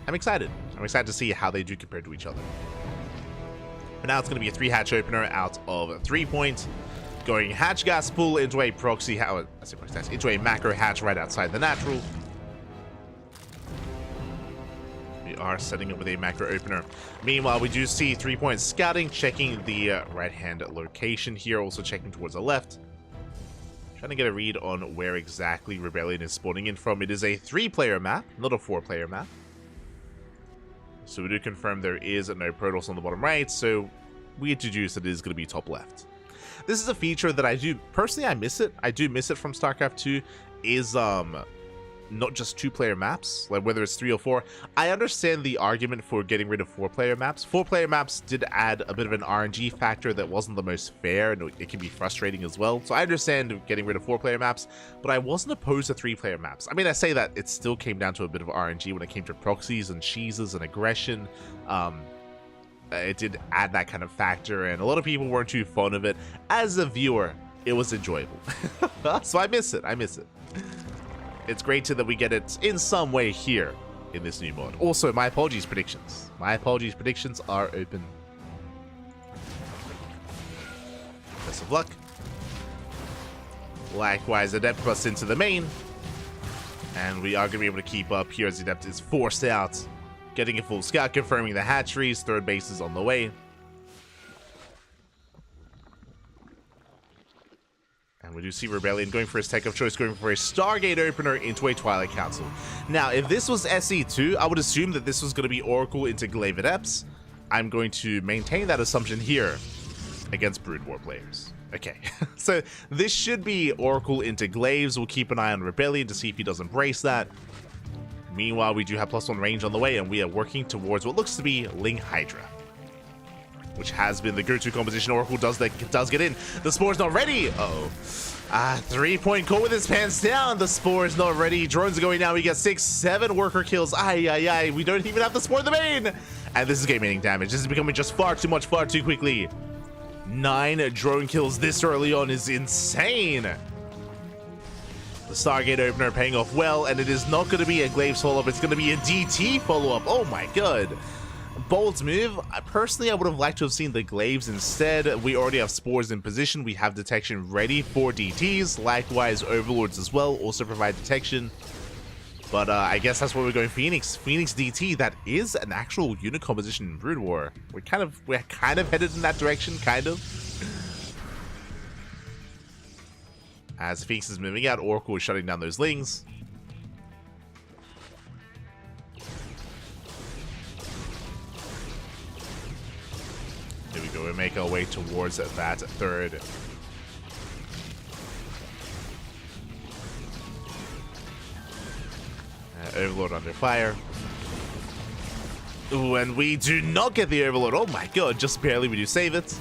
Speaker 1: I'm excited. I'm excited to see how they do compare to each other. But now it's going to be a 3-hatch opener out of 3 Point, going hatch gas pool into a proxy, into a macro hatch right outside the natural. Are setting up with a macro opener. Meanwhile, we do see 3 Point scouting, checking the right-hand location here, also checking towards the left. Trying to get a read on where exactly Rebellion is spawning in from. It is a 3-player map, not a 4-player map. So we do confirm there is no Protoss on the bottom right, so we deduce that it is going to be top left. This is a feature that I do, personally I miss it. I do miss it from StarCraft 2, is not just 2-player maps, like whether it's 3 or 4. I understand the argument for getting rid of 4-player maps. 4-player maps did add a bit of an RNG factor that wasn't the most fair, and it can be frustrating as well. So I understand getting rid of 4-player maps, but I wasn't opposed to 3-player maps. I mean, I say that it still came down to a bit of RNG when it came to proxies and cheeses and aggression. It did add that kind of factor, and a lot of people weren't too fond of it. As a viewer, it was enjoyable. So I miss it. It's great that we get it in some way here in this new mod. Also, my apologies predictions. My apologies predictions are open. Best of luck. Likewise, Adept busts into the main. And we are going to be able to keep up here as Adept is forced out. Getting a full scout, confirming the hatcheries. Third base is on the way. And we do see Rebellion going for his tech of choice, going for a Stargate opener into a Twilight Council. Now, if this was SE2, I would assume that this was going to be Oracle into Glaive Adepts. I'm going to maintain that assumption here against Brood War players. Okay, so this should be Oracle into Glaives. We'll keep an eye on Rebellion to see if he does embrace that. Meanwhile, we do have +1 range on the way, and we are working towards what looks to be Ling Hydra, which has been the go-to composition. Oracle does get in. The Spore's not ready. Uh-oh. 3 Point caught with his pants down. The Spore is not ready. Drones are going now. We got 6, 7 worker kills. Ay. We don't even have the Spore in the main. And this is game-ending damage. This is becoming just far too much, far too quickly. 9 drone kills this early on is insane. The Stargate opener paying off well, and it is not going to be a Glaives follow-up. It's going to be a DT follow-up. Oh my god. Bold move. Personally, I would have liked to have seen the Glaives instead. We already have Spores in position. We have detection ready for DTs. Likewise, Overlords as well also provide detection. But I guess that's where we're going. Phoenix DT. That is an actual unit composition in Brood War. We're kind of headed in that direction, kind of. As Phoenix is moving out, Oracle is shutting down those Lings. Here we go. We make our way towards that third. Overlord under fire. Ooh, and we do not get the Overlord. Oh my god, just barely we do save it.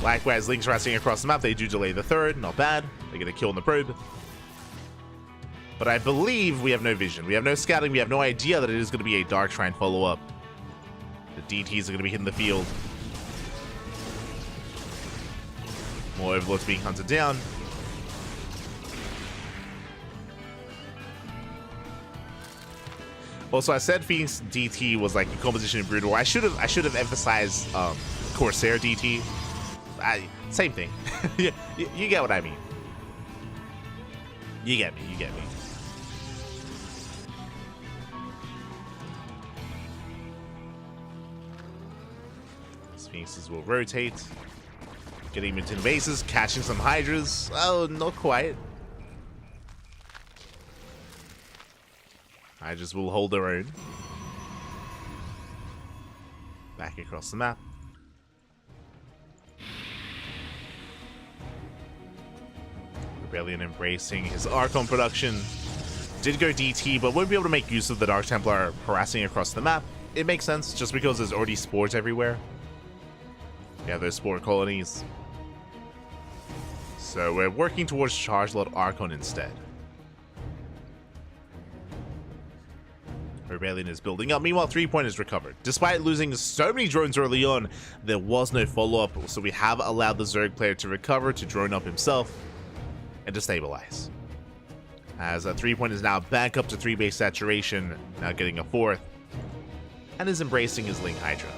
Speaker 1: Likewise, Lings racing across the map. They do delay the third. Not bad. They get a kill on the probe. But I believe we have no vision. We have no scouting. We have no idea that it is going to be a Dark Shrine follow-up. The DTs are going to be hitting the field. More Overlords being hunted down. Also, I said Phoenix DT was like a composition in Brood War. I should have emphasized Corsair DT. Same thing. you get what I mean. You get me. You get me. Phoenixes will rotate. Getting him into bases, catching some Hydras. Oh, not quite. Hydras will hold their own. Back across the map. Rebellion embracing his Archon production. Did go DT, but won't be able to make use of the Dark Templar harassing across the map. It makes sense, just because there's already spores everywhere. Yeah, those spore colonies. So we're working towards Charge Lot Archon instead. Rebellion is building up. Meanwhile, 3-point is recovered. Despite losing so many drones early on, there was no follow-up, so we have allowed the Zerg player to recover, to drone up himself, and to stabilize. As a 3-point is now back up to 3-base saturation, now getting a 4th, and is embracing his Ling Hydra.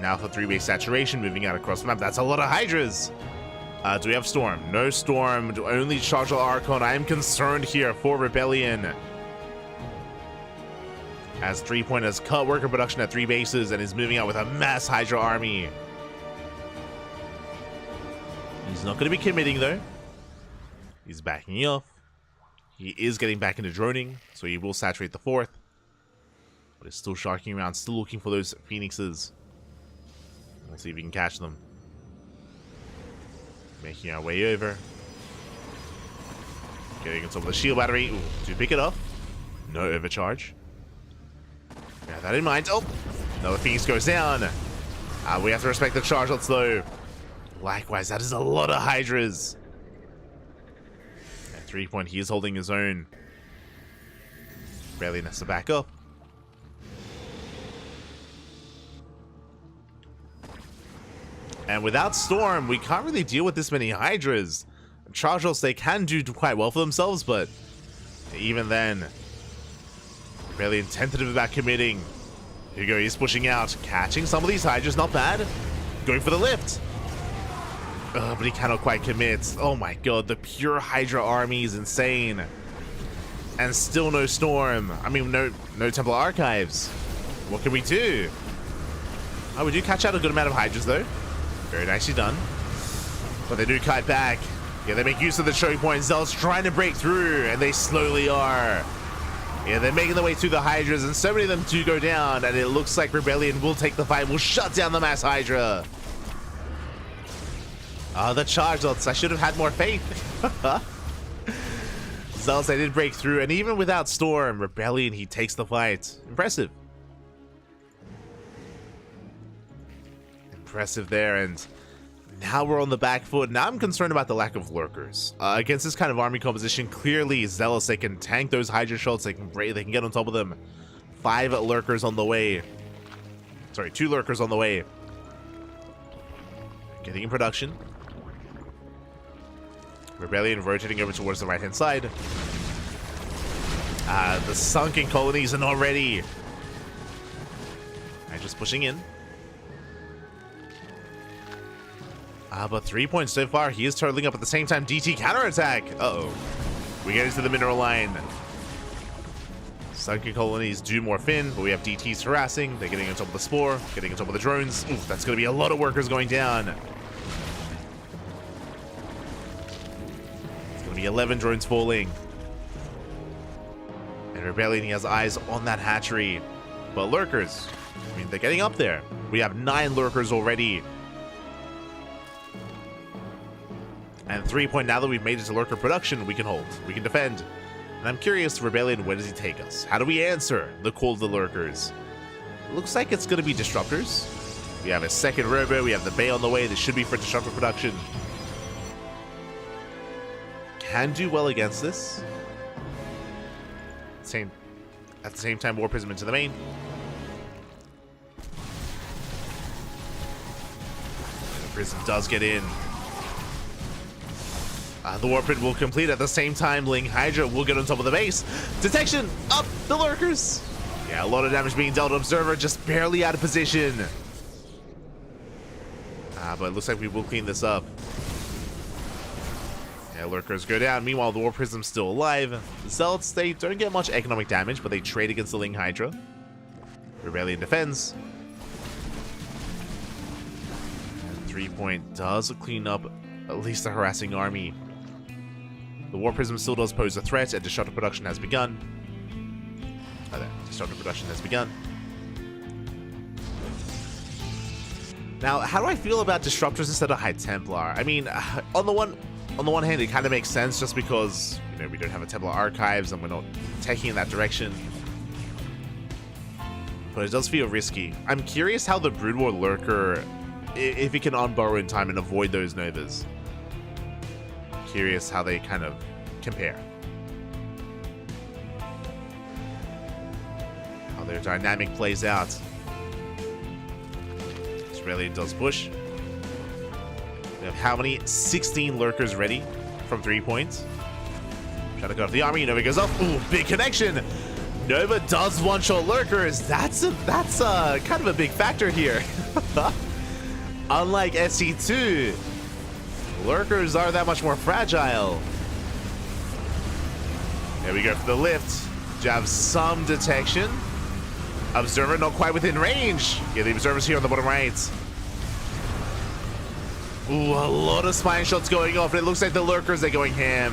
Speaker 1: Now for 3-base saturation, moving out across the map. That's a lot of Hydras! Do we have Storm? No Storm. Do only Charge Archon. I am concerned here for Rebellion. As 3-point has cut worker production at 3 bases and is moving out with a mass Hydra army. He's not going to be committing though. He's backing off. He is getting back into droning, so he will saturate the 4th. But he's still sharking around, still looking for those Phoenixes. We'll see if we can catch them. Making our way over. Getting on top of the shield battery. Ooh, to pick it up. No overcharge. Bear that in mind. Oh! Another Phoenix goes down. We have to respect the charge lots though. Likewise, that is a lot of Hydras. At 3-point, he is holding his own. Barely has to back up. And without Storm, we can't really deal with this many Hydras. Chargels, they can do quite well for themselves, but even then, really tentative about committing. Here you go, he's pushing out, catching some of these Hydras, not bad. Going for the lift. But he cannot quite commit. Oh my god, the pure Hydra army is insane. And still no Storm. I mean, no Templar Archives. What can we do? Oh, we do catch out a good amount of Hydras though. Very nicely done. But they do kite back. Yeah, they make use of the choke point. Zealot's trying to break through, and they slowly are. Yeah, they're making their way through the Hydras, and so many of them do go down, and it looks like Rebellion will take the fight, will shut down the mass Hydra. The charge lots. I should have had more faith. Zealots, they did break through, and even without Storm, Rebellion, he takes the fight. Impressive. Impressive there, and now we're on the back foot. Now I'm concerned about the lack of lurkers. Against this kind of army composition, clearly Zealous, they can tank those Hydra shots, they can get on top of them. 5 lurkers on the way. Sorry, 2 lurkers on the way. Getting in production. Rebellion rotating over towards the right-hand side. The sunken colonies are not ready. And just pushing in. But 3-point so far, he is turtling up at the same time. DT counterattack. Uh-oh. We get into the mineral line. Sunken colonies do morph in, but we have DTs harassing. They're getting on top of the spore, getting on top of the drones. Oof, that's going to be a lot of workers going down. It's going to be 11 drones falling. And Rebellion, he has eyes on that hatchery. But lurkers, I mean, they're getting up there. We have 9 lurkers already. And 3-point, now that we've made it to lurker production, we can hold, we can defend. And I'm curious, Rebellion, where does he take us? How do we answer the call of the lurkers? Looks like it's going to be disruptors. We have a second robo. We have the Bay on the way. This should be for disruptor production. Can do well against this. At the same time, War Prism into the main. The Prism does get in. The War Prism will complete at the same time. Ling Hydra will get on top of the base. Detection up the lurkers. Yeah, a lot of damage being dealt. Observer just barely out of position. But it looks like we will clean this up. Yeah, lurkers go down. Meanwhile, the War Prism's still alive. The Zealots, they don't get much economic damage, but they trade against the Ling Hydra. Rebellion defends. And 3 Point does clean up at least the harassing army. The War Prism still does pose a threat, and disruptor production has begun. Disruptor production has begun. Now, how do I feel about disruptors instead of High Templar? I mean, on the one hand, it kind of makes sense just because, you know, we don't have a Templar archives and we're not taking in that direction. But it does feel risky. I'm curious how the Brood War Lurker, if it can unburrow in time and avoid those Novas. Curious how they kind of compare. How their dynamic plays out. Australia does push. We have how many? 16 lurkers ready from 3 points. Trying to cut off the army. Nova goes off. Ooh, big connection. Nova does one-shot lurkers. That's kind of a big factor here. Unlike SC2, lurkers are that much more fragile. There we go for the lift. You have some detection. Observer not quite within range. Yeah, the observer's here on the bottom right. Ooh, a lot of spine shots going off. And it looks like the lurkers are going ham.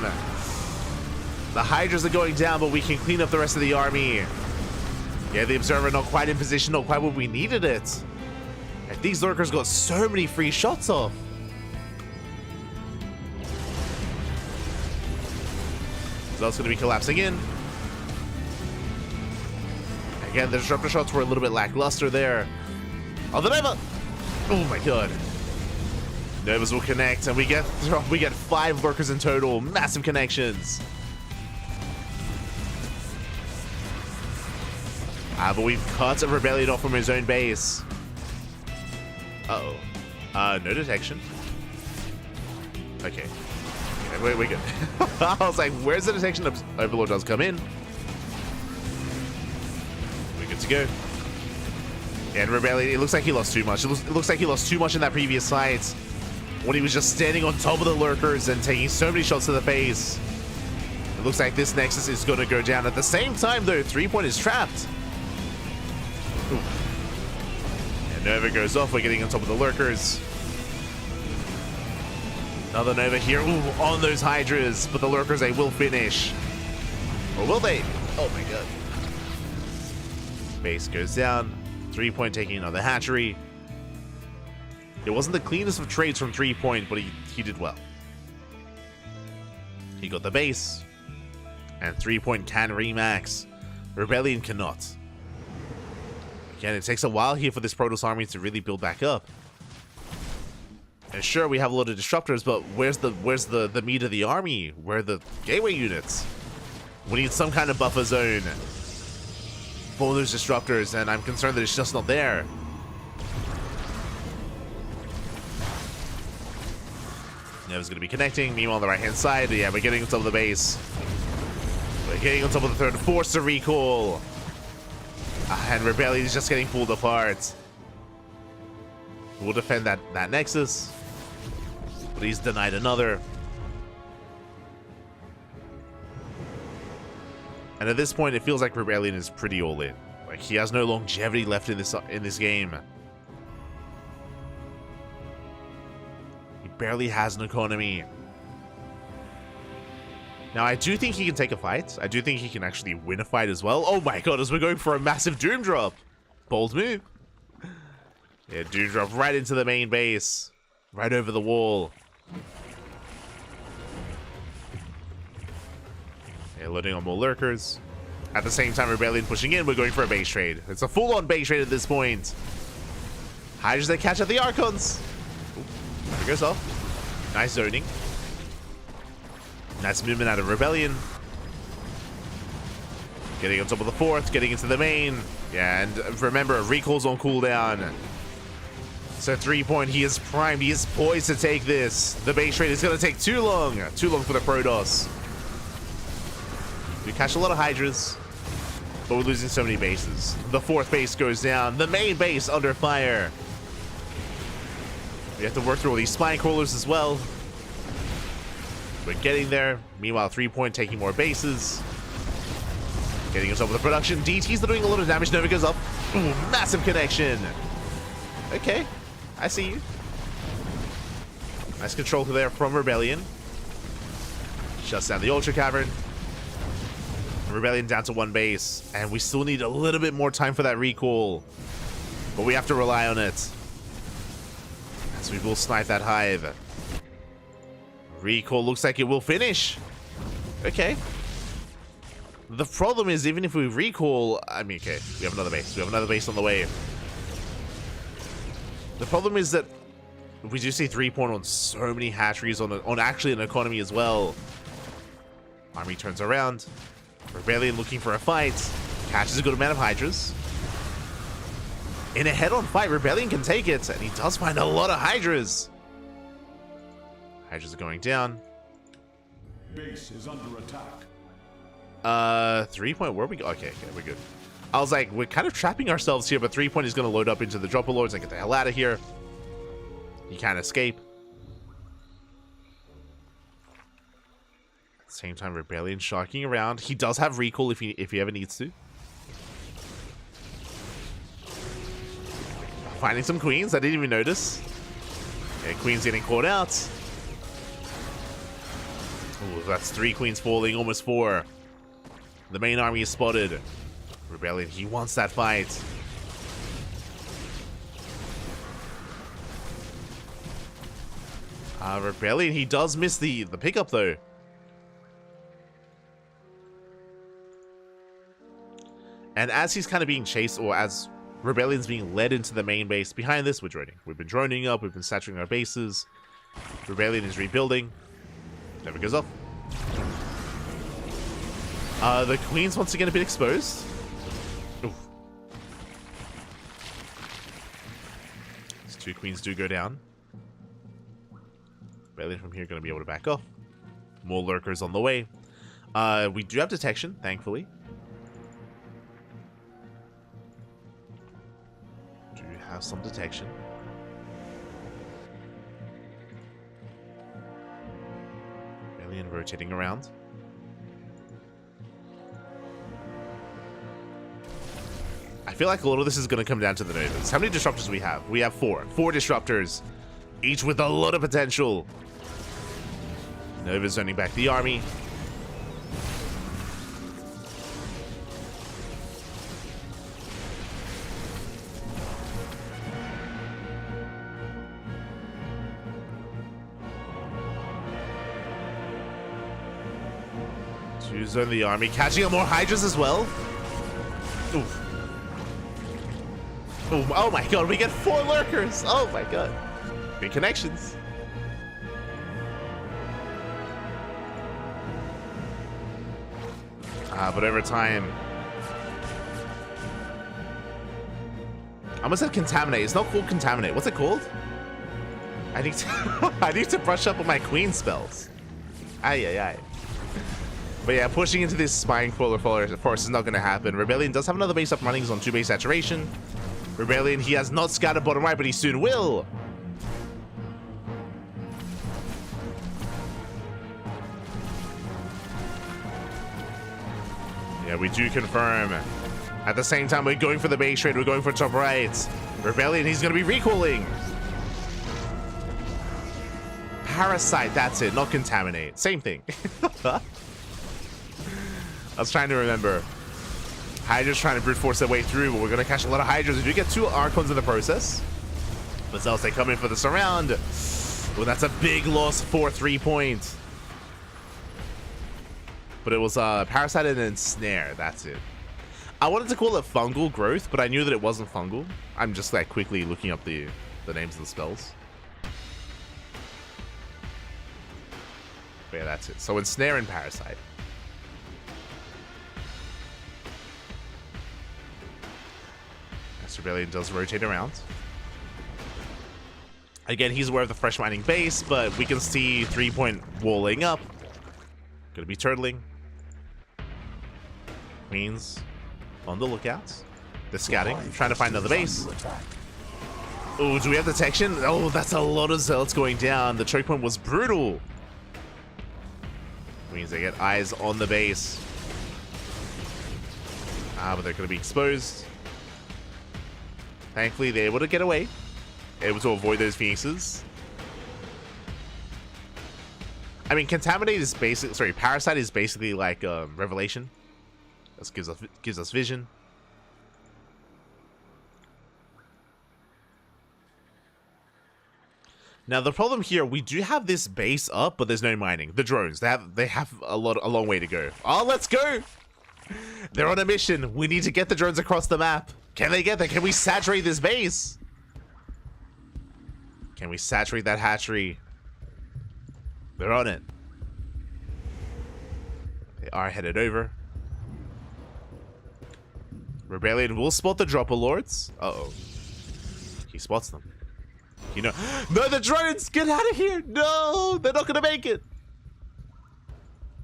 Speaker 1: The Hydras are going down, but we can clean up the rest of the army. Yeah, the observer not quite in position, not quite when we needed it. And these lurkers got so many free shots off. So that's going to be collapsing in. Again, the disruptor shots were a little bit lackluster there. Oh, the Nova! Oh my god. Novas will connect, and we get 5 lurkers in total. Massive connections. But we've cut a Rebellion off from his own base. Uh-oh. No detection. Okay. We're good. I was like, where's the detection? Overlord does come in. We're good to go. And Rebellion, it looks like he lost too much. It looks like he lost too much in that previous fight when he was just standing on top of the lurkers and taking so many shots to the face. It looks like this Nexus is going to go down. At the same time, though, 3 Point is trapped. Ooh. And Nova goes off. We're getting on top of the lurkers. Another Nova here. Ooh, on those Hydras. But the lurkers, they will finish. Or will they? Oh my god. Base goes down. 3 Point taking another hatchery. It wasn't the cleanest of trades from 3 Point, but he did well. He got the base. And 3 Point can remax. Rebellion cannot. Again, it takes a while here for this Protoss army to really build back up. And sure, we have a lot of disruptors, but where's the meat of the army? Where are the gateway units? We need some kind of buffer zone for those disruptors, and I'm concerned that it's just not there. Neva's going to be connecting. Meanwhile, on the right-hand side, yeah, we're getting on top of the base. We're getting on top of the third, force to recall. And Rebellion is just getting pulled apart. We'll defend that Nexus. But he's denied another. And at this point, it feels like Rebellion is pretty all in. Like, he has no longevity left in this game. He barely has an economy. Now, I do think he can take a fight. I do think he can actually win a fight as well. Oh my god, as we're going for a massive Doom Drop. Bold move. Yeah, Doom Drop right into the main base. Right over the wall. Yeah, loading on more lurkers. At the same time, Rebellion pushing in. We're going for a base trade. It's a full-on base trade at this point. Hydras that catch at the Archons. There goes off. Nice zoning. Nice movement out of Rebellion. Getting on top of the fourth, getting into the main. Yeah, and remember, recall's on cooldown. So 3-point, he is primed, he is poised to take this. The base trade is going to take too long for the Protoss. We catch a lot of Hydras, but we're losing so many bases. The fourth base goes down, the main base under fire. We have to work through all these spine crawlers as well. We're getting there. Meanwhile, 3-point taking more bases. Getting us up with the production. DT's are doing a lot of damage. Nova goes up. Ooh, massive connection. Okay, I see you. Nice control there from Rebellion. Shuts down the Ultra Cavern. Rebellion down to 1 base. And we still need a little bit more time for that recall. But we have to rely on it. So we will snipe that hive. Recall looks like it will finish. Okay. The problem is, even if we recall, I mean, okay, we have another base. We have another base on the way. The problem is that we do see 3-point on so many hatcheries on actually an economy as well. Army turns around. Rebellion looking for a fight. Catches a good amount of Hydras. In a head-on fight, Rebellion can take it, and he does find a lot of Hydras. Hydras are going down.
Speaker 2: Base is under attack.
Speaker 1: 3-point, where are we go? Okay, we're good. I was like, we're kind of trapping ourselves here, but 3-point is going to load up into the Dropper Lords and get the hell out of here. He can't escape. At the same time, Rebellion shocking around. He does have recall if he ever needs to. Finding some queens, I didn't even notice. Yeah, queens getting caught out. Ooh, that's 3 queens falling, almost 4. The main army is spotted. Rebellion, he wants that fight. Rebellion, he does miss the pickup though. And as he's kind of being chased, or as Rebellion's being led into the main base, behind this we're droning. We've been droning up, we've been saturating our bases. Rebellion is rebuilding. Never goes off. The queens once again a bit exposed. Oof. These 2 queens do go down. Rebellion from here going to be able to back off. More lurkers on the way. We do have detection, thankfully. Do have some detection. Rebellion rotating around. I feel like a lot of this is going to come down to the Novas. How many disruptors do we have? We have 4. 4 disruptors, each with a lot of potential. Nova's zoning back the army. To zone the army, catching up more Hydras as well. Oof. Oh my god, we get 4 lurkers! Oh my god. Good connections. But over time... I almost said contaminate. It's not called contaminate. What's it called? I need to I need to brush up on my queen spells. Aye. But yeah, pushing into this spine crawler force is not going to happen. Rebellion does have another base up running. He's on 2 base saturation. Rebellion, he has not scattered bottom right, but he soon will. Yeah, we do confirm. At the same time, we're going for the base trade. We're going for top right. Rebellion, he's going to be recalling. Parasite, that's it, not contaminate. Same thing. I was trying to remember. Hydra's trying to brute force their way through, but we're going to catch a lot of Hydras. We do get 2 Archons in the process. But else they come in for the surround. Well, that's a big loss for 3-point. But it was Parasite and then Snare. That's it. I wanted to call it fungal growth, but I knew that it wasn't fungal. I'm just like quickly looking up the names of the spells. But yeah, that's it. So ensnare and parasite. As Rebellion does rotate around. Again, he's aware of the fresh mining base, but we can see 3-point walling up. Gonna be turtling. Queens on the lookouts. They're scouting, trying to find another base. Oh, do we have detection? Oh, that's a lot of zealots going down. The choke point was brutal. Means they get eyes on the base. But they're going to be exposed. Thankfully, they're able to get away. Able to avoid those phoenixes. I mean, contaminate is basically, sorry, parasite is basically like revelation. This gives us vision. Now the problem here, we do have this base up, but there's no mining. The drones, they have a long way to go. Oh, let's go! They're on a mission. We need to get the drones across the map. Can they get there? Can we saturate this base? Can we saturate that hatchery? They're on it. They are headed over. Rebellion will spot the dropper lords. Uh-oh. He spots them. You know, no, the drones, get out of here. No, they're not going to make it.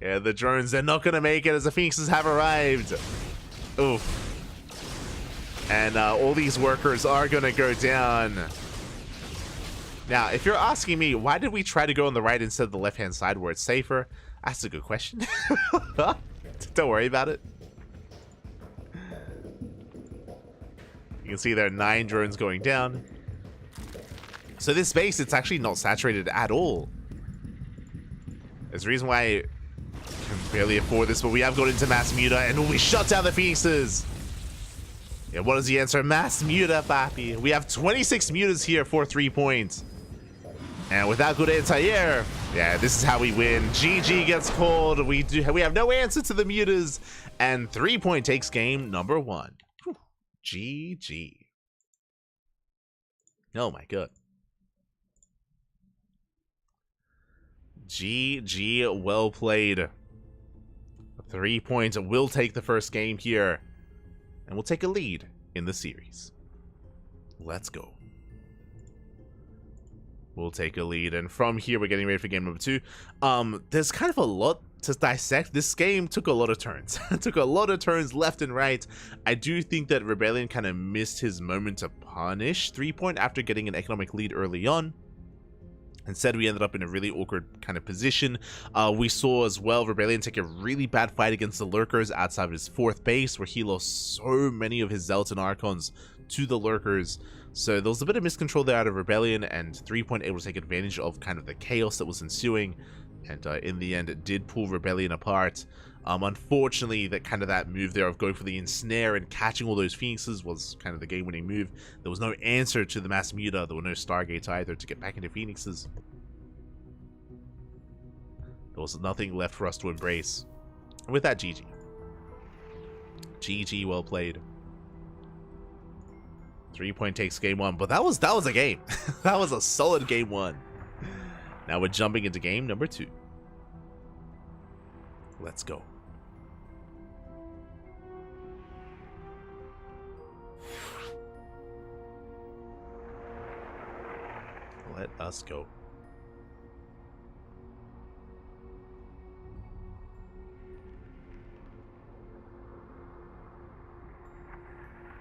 Speaker 1: Yeah, the drones, they're not going to make it as the phoenixes have arrived. Oof. And all these workers are going to go down. Now, if you're asking me, why did we try to go on the right instead of the left-hand side where it's safer? That's a good question. Don't worry about it. You can see there are 9 drones going down. So this base, it's actually not saturated at all. There's a reason why I can barely afford this, but we have gone into mass muta and we shut down the phoenixes. Yeah, what is the answer? Mass muta, papi. We have 26 mutas here for 3 points. And without good anti-air, yeah, this is how we win. GG gets called. We have no answer to the mutas. And 3-point takes game number 1. Whew. GG. Oh my god. GG, well played. 3 points. We'll take the first game here. And we'll take a lead in the series. Let's go. We'll take a lead. And from here, we're getting ready for game number 2. There's kind of a lot to dissect. This game took a lot of turns. It took a lot of turns left and right. I do think that Rebellion kind of missed his moment to punish 3-point after getting an economic lead early on. Instead, we ended up in a really awkward kind of position. We saw as well Rebellion take a really bad fight against the Lurkers outside of his 4th base, where he lost so many of his Zealots and Archons to the Lurkers. So there was a bit of miscontrol there out of Rebellion, and 3-point able to take advantage of kind of the chaos that was ensuing. And in the end, it did pull Rebellion apart. Unfortunately, that move there of going for the ensnare and catching all those phoenixes was kind of the game-winning move. There was no answer to the mass muta. There were no stargates either to get back into phoenixes. There was nothing left for us to embrace. And with that, GG. GG, well played. 3-point takes game 1, but that was a game. That was a solid game 1. Now we're jumping into game number 2. Let's go. Let us go.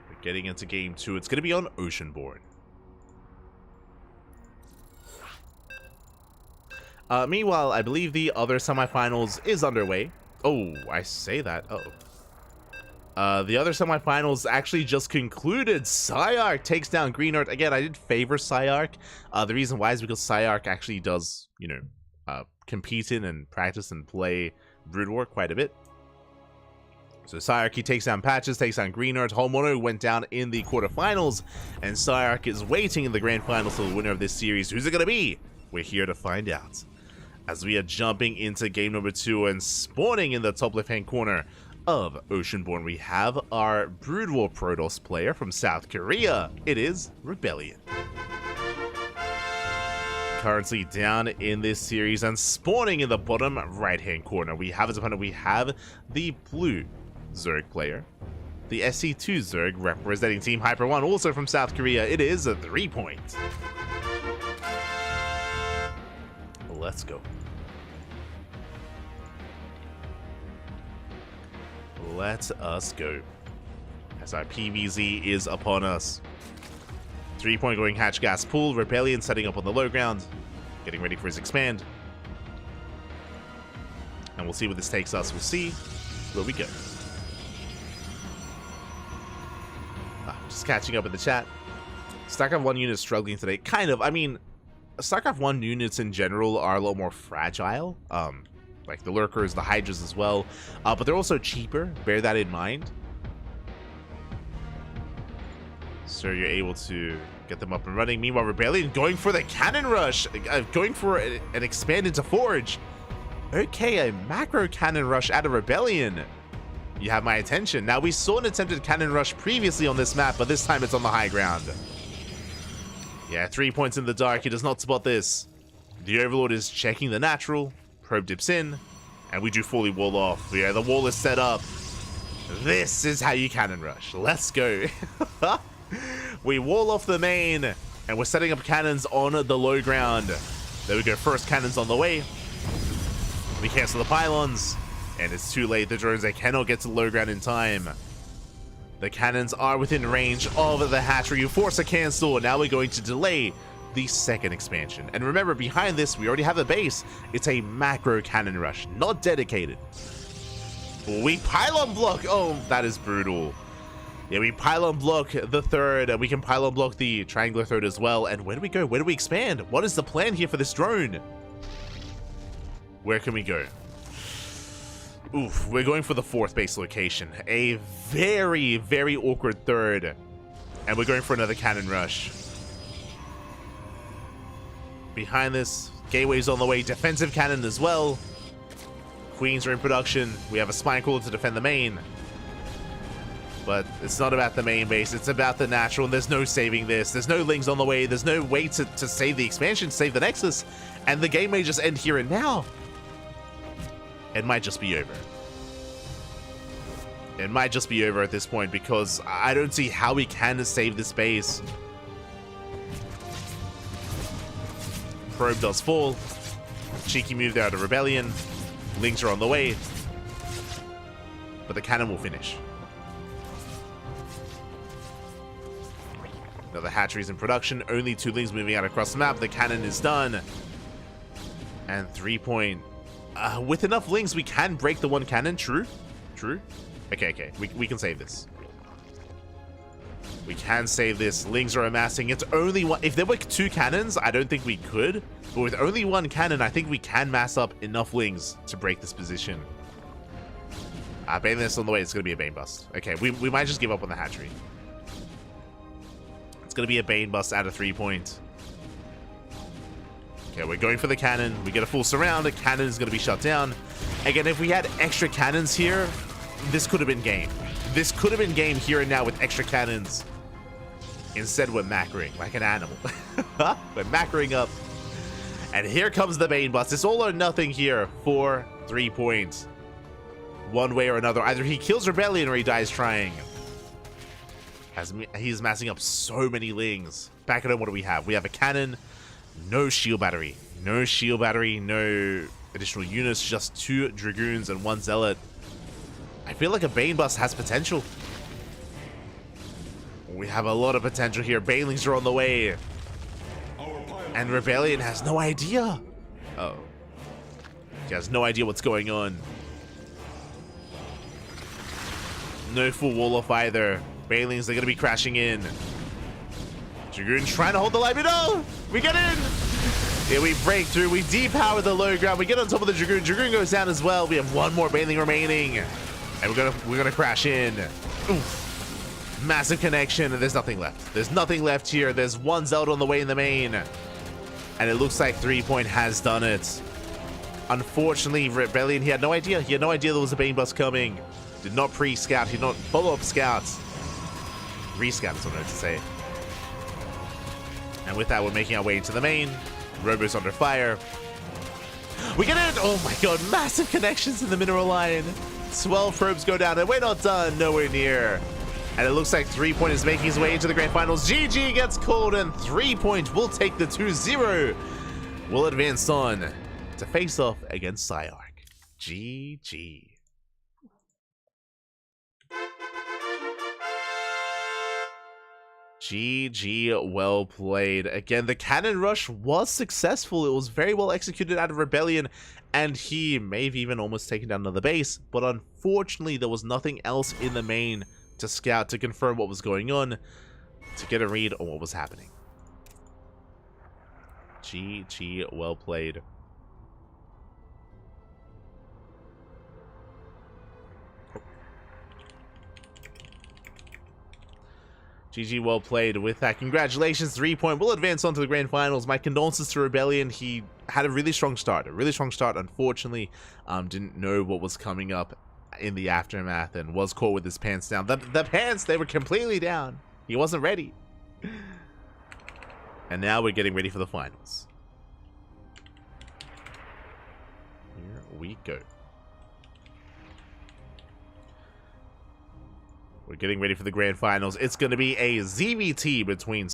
Speaker 1: We're getting into game 2. It's going to be on Oceanborn. Meanwhile, I believe the other semifinals is underway. Oh, I say that. Uh-oh. The other semifinals actually just concluded. Psyarch takes down Greenheart. Again, I did favor Psyarch. The reason why is because Psyarch actually does, you know, compete in and practice and play Brood War quite a bit. So Psyarch, he takes down Patches, takes down Greenheart. Homono went down in the quarterfinals, and Psyarch is waiting in the grand finals for the winner of this series. Who's it going to be? We're here to find out. As we are jumping into game number 2 and spawning in the top left-hand corner of Oceanborn, we have our Brood War Protoss player from South Korea. It is Rebellion. Currently down in this series and spawning in the bottom right-hand corner. We have as opponent, we have the blue Zerg player. The SC2 Zerg representing Team Hyper 1, also from South Korea. It is a 3-point. Let's go. Let us go. As our PVZ is upon us. 3-point going hatch gas pool. Rebellion setting up on the low ground. Getting ready for his expand. And we'll see where this takes us. We'll see where we go. Just catching up in the chat. StarCraft 1 units struggling today. Kind of. I mean, StarCraft 1 units in general are a little more fragile. Like the Lurkers, the Hydras as well. But they're also cheaper. Bear that in mind. So you're able to get them up and running. Meanwhile, Rebellion going for the cannon rush. Going for an expand into Forge. Okay, a macro cannon rush out of Rebellion. You have my attention. Now, we saw an attempted cannon rush previously on this map, but this time it's on the high ground. Yeah, 3 points in the dark. He does not spot this. The Overlord is checking the natural. Probe dips in, and we do fully wall off. Yeah, the wall is set up. This is how you cannon rush. Let's go. We wall off the main, and we're setting up cannons on the low ground. There we go. First cannons on the way. We cancel the pylons, and it's too late. The drones, they cannot get to the low ground in time. The cannons are within range of the hatchery. You force a cancel. Now we're going to delay the second expansion. And remember, behind this, we already have a base. It's a macro cannon rush, not dedicated. We pylon block. Oh, that is brutal. Yeah, we pylon block the third, and we can pylon block the triangular third as well. And where do we go? Where do we expand? What is the plan here for this drone? Where can we go? Oof, we're going for the fourth base location. A very, very awkward third. And we're going for another cannon rush. Behind this, Gateway's on the way. Defensive cannon as well. Queens are in production. We have a Spine Cooler to defend the main. But it's not about the main base. It's about the natural. And there's no saving this. There's no Lings on the way. There's no way to save the expansion, save the Nexus. And the game may just end here and now. It might just be over. It might just be over at this point because I don't see how we can save this base. Probe does fall. Cheeky move there out of Rebellion. Lings are on the way. But the cannon will finish. Now the hatchery's in production. Only 2 Lings moving out across the map. The cannon is done. And 3-point. With enough Lings, we can break the one cannon. True. True. Okay. We can save this. We can save this. Lings are amassing. It's only one. If there were 2 cannons, I don't think we could. But with only 1 cannon, I think we can mass up enough Lings to break this position. Bane this on the way. It's going to be a Bane bust. Okay, we might just give up on the hatchery. It's going to be a Bane bust out of 3-point. Okay, we're going for the cannon. We get a full surround. The cannon is going to be shut down. Again, if we had extra cannons here, this could have been game. This could have been game here and now with extra cannons. Instead, we're macroing like an animal. We're macroing up. And here comes the Bane bust. It's all or nothing here for 3 points. One way or another. Either he kills Rebellion or he dies trying. He's massing up so many Lings. Back at home, what do we have? We have a cannon. No shield battery. No shield battery. No additional units. Just 2 Dragoons and 1 Zealot. I feel like a Bane bust has potential. We have a lot of potential here. Banelings are on the way. And Rebellion has no idea. Oh. He has no idea what's going on. No full wall off either. Banelings, they're going to be crashing in. Dragoon trying to hold the line. But no! We get in! Yeah, we break through. We depower the low ground. We get on top of the Dragoon. Dragoon goes down as well. We have 1 more Baneling remaining. And we're gonna crash in. Oof. Massive connection, and there's nothing left. There's nothing left here. There's 1 Zelda on the way in the main. And it looks like 3-point has done it. Unfortunately, Rebellion, he had no idea. He had no idea there was a Bane bust coming. Did not pre-scout. He did not follow up scouts. Re-scout is what I meant to say. And with that, we're making our way into the main. Robo's under fire. We get it! Oh my god, massive connections in the mineral line. 12 probes go down, and we're not done. Nowhere near. And it looks like 3-Point is making his way into the grand finals. GG gets called, and 3-Point will take the 2-0. We'll advance on to face off against Psyark. GG. GG, well played. Again, the cannon rush was successful. It was very well executed out of Rebellion, and he may have even almost taken down another base, but unfortunately there was nothing else in the main to scout to confirm what was going on, to get a read on what was happening. GG, well played. GG, well played. With that, congratulations, 3-Point. We'll advance on to the grand finals. My condolences to Rebellion. He had a really strong start. Unfortunately, didn't know what was coming up in the aftermath and was caught with his pants down. The pants, they were completely down. He wasn't ready. And now we're getting ready for the finals. Here we go. We're getting ready for the grand finals. It's going to be a ZVT between